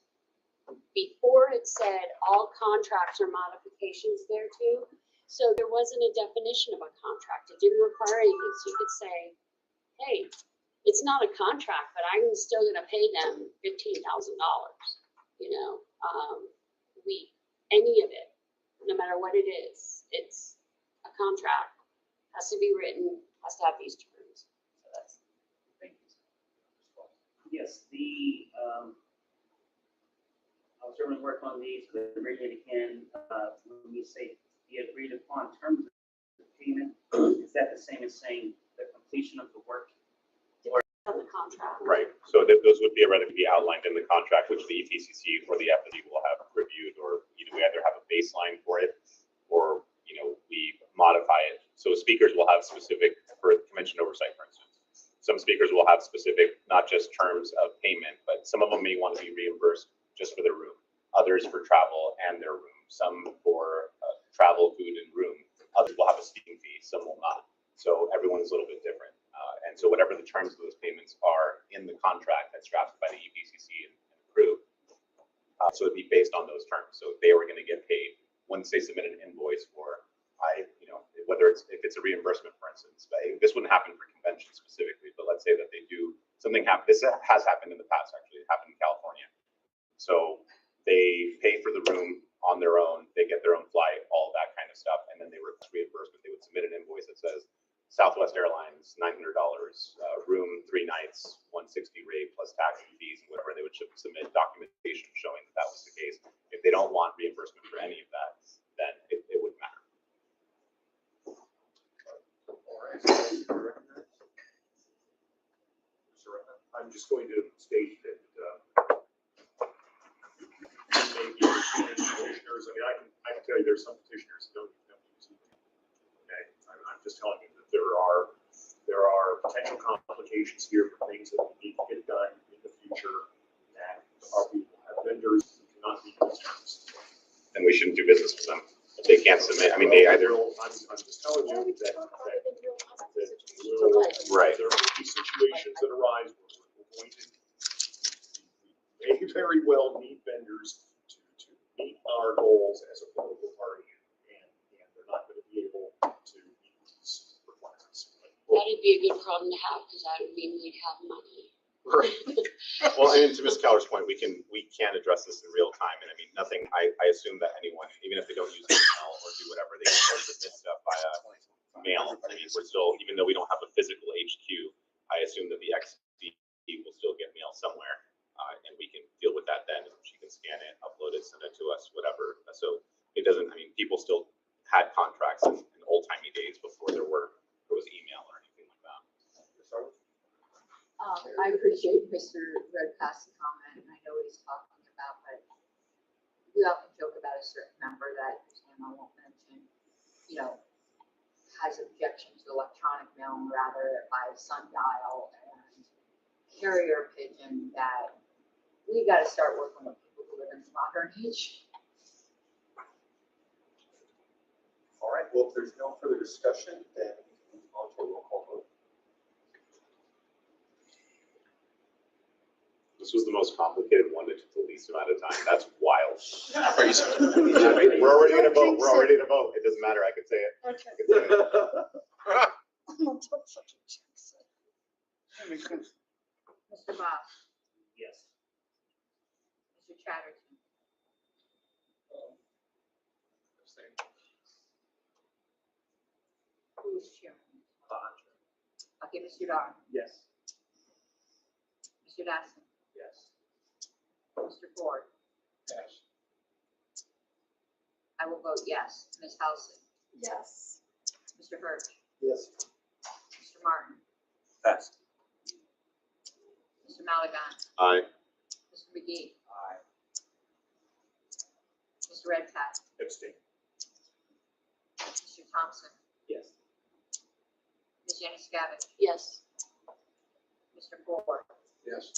before it said all contracts are modifications thereto, so there wasn't a definition of a contract. It didn't require anything. So you could say, hey, it's not a contract, but I'm still going to pay them $15,000. Any of it, no matter what it is, it's a contract, has to be written, has to have these terms. So that's. Yes, I'll certainly work on these, but bring it again, when you say the agreed upon terms of payment, is that the same as saying the completion of the work? On the contract. Right, so those would be rather be outlined in the contract, which the ETCC or the FSC will have reviewed, or we either have a baseline for it, or we modify it. So speakers will have specific, for convention oversight, for instance, some speakers will have specific, not just terms of payment, but some of them may want to be reimbursed just for the room. others for travel and their room, some for travel, food, and room. Others will have a steam fee, some will not. So everyone is a little bit different. And so whatever the terms of those payments are in the contract that's drafted by the EPCC and approved, so it'd be based on those terms. So if they were going to get paid once they submit an invoice for, whether if it's a reimbursement, for instance, this wouldn't happen for conventions specifically, but let's say that they do something happen. This has happened in the past, actually. It happened in California. So they pay for the room on their own, they get their own flight, all of that kind of stuff, and then they request reimbursement. They would submit an invoice that says Southwest Airlines, $900, room 3 nights, $160 rate plus tax and fees, and whatever. They would submit documentation showing that that was the case. If they don't want reimbursement for any of that, then it wouldn't matter. I'm just going to state that maybe petitioners, I can tell you there's some petitioners who don't use it. Okay, I'm just telling you that there are potential complications here for things that we need to get done in the future, that our people have vendors who cannot meet those terms. And we shouldn't do business with them. If they can't submit, I mean, they either. I'm just telling you that Right. there will be situations that arise where we're going to, we may very well need vendors to meet our goals as a political party, and they're not going to be able to meet these requirements. That'd be a good problem to have, because that would mean we'd have money. Right. Well, and to Ms. Keller's point, we can address this in real time. And I mean, nothing, I assume that anyone, even if they don't use email or do whatever, they can still submit stuff via mail. I mean, we're still, even though we don't have a physical HQ, I assume that the XD will still get mail somewhere. And we can deal with that then. She can scan it, upload it, send it to us, whatever. So it doesn't, I mean, people still had contracts in old timey days before there was email or anything like that. I appreciate Mr. Redpath's comment, and I know what he's talking about, but we often joke about a certain member that, whose name I won't mention, has objection to electronic mail rather by sundial and carrier pigeon, that we gotta start working with people who live in the modern age. All right, well, if there's no further discussion, then we can move on to a roll call vote. This was the most complicated one that took the least amount of time. That's wild. Crazy. We're already gonna vote. We're already to vote. It doesn't matter. I could say it. Okay. I could say it. Mr. Boss, Yes. Mr. Chatterton, who is chairman? Okay, Mr. Dar, Yes. Mr. Dasson, Yes. Mr. Ford, Yes. I will vote yes. Ms. Halson, Yes. Mr. Hirsch, Yes. Mr. Martin, Pass. Mr. Malagon, Aye. Mr. McGee, Aye. Mr. Redpath, Abstain. Mr. Thompson, Yes. Ms. Januskavich, Yes. Mr. Ford, Yes.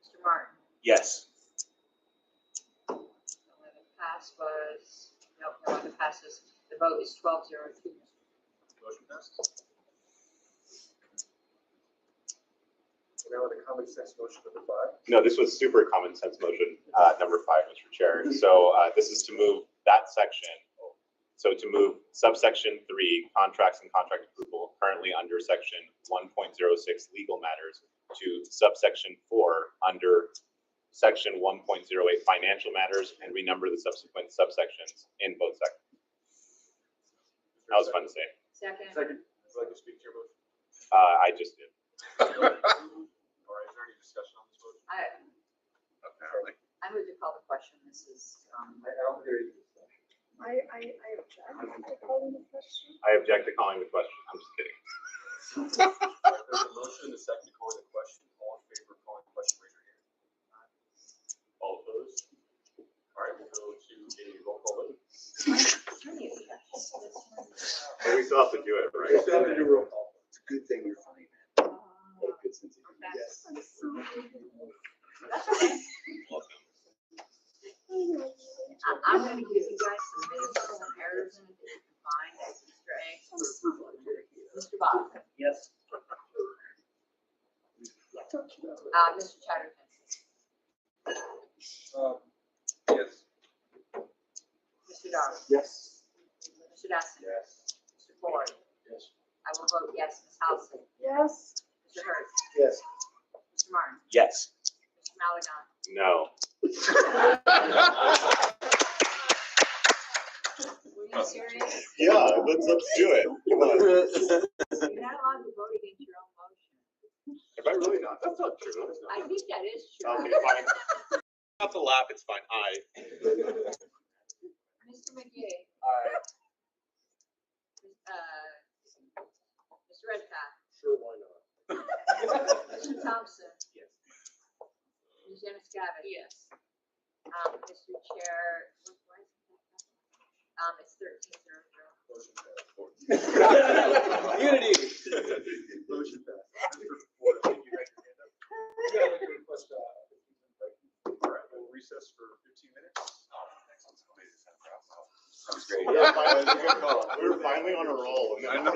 Mr. Martin. Yes. The pass was, no other passes. The vote is 12-02. Motion passes. Now on the common sense motion number 5. No, this was super common sense motion, number 5, Mr. Chair. So this is to move that section. So to move subsection 3, contracts and contract approval, currently under section 1.06, legal matters, to subsection 4 under section 1.08, financial matters, and renumber the subsequent subsections in both sections. That was fun to say. Second. Second. Would you like to speak to your motion? I just did. All right, is there any discussion on this motion? Apparently. I move to call the question. This is, I don't hear you. I object to calling the question. I object to calling the question. I'm just kidding. There's a motion and a second to call the question. All in favor of calling the question, raise your hand. All opposed? All right, we'll go to a roll call vote. But we still have to do it, right? We still have to do roll call. It's a good thing you're funny, man. Good sense of humor. Yes. That's okay. I'm gonna give you guys some minutes, some errors in it that you can find as Easter eggs for public. Mr. Bob, Yes. Mr. Chatterton, Yes. Mr. Darling, Yes. Mr. Dustin, Yes. Mr. Ford. Yes. I will vote yes. Ms. Halsey, Yes. Mr. Hurst, Yes. Mr. Martin, Yes. Mr. Malagon. No. Were you serious? Yeah, let's do it. Come on. You're not allowed to vote against your own motion. Am I really not? That's not true. I think that is true. Okay, fine. Not to laugh, it's fine. Mr. McGee, Aye. Mr. Redpath, Sure, why not? Mr. Thompson. Yes. Ms. Janiscavich. Yes. Mr. Chair, why is it that? It's 13-0-0. Motion passed. Unity. Motion passed. Mr. Ford, I think you had your hand up. Yeah, I'd like to request, 15 minute break. All right, we'll recess for 15 minutes. Sounds great. We were finally on a roll. I know.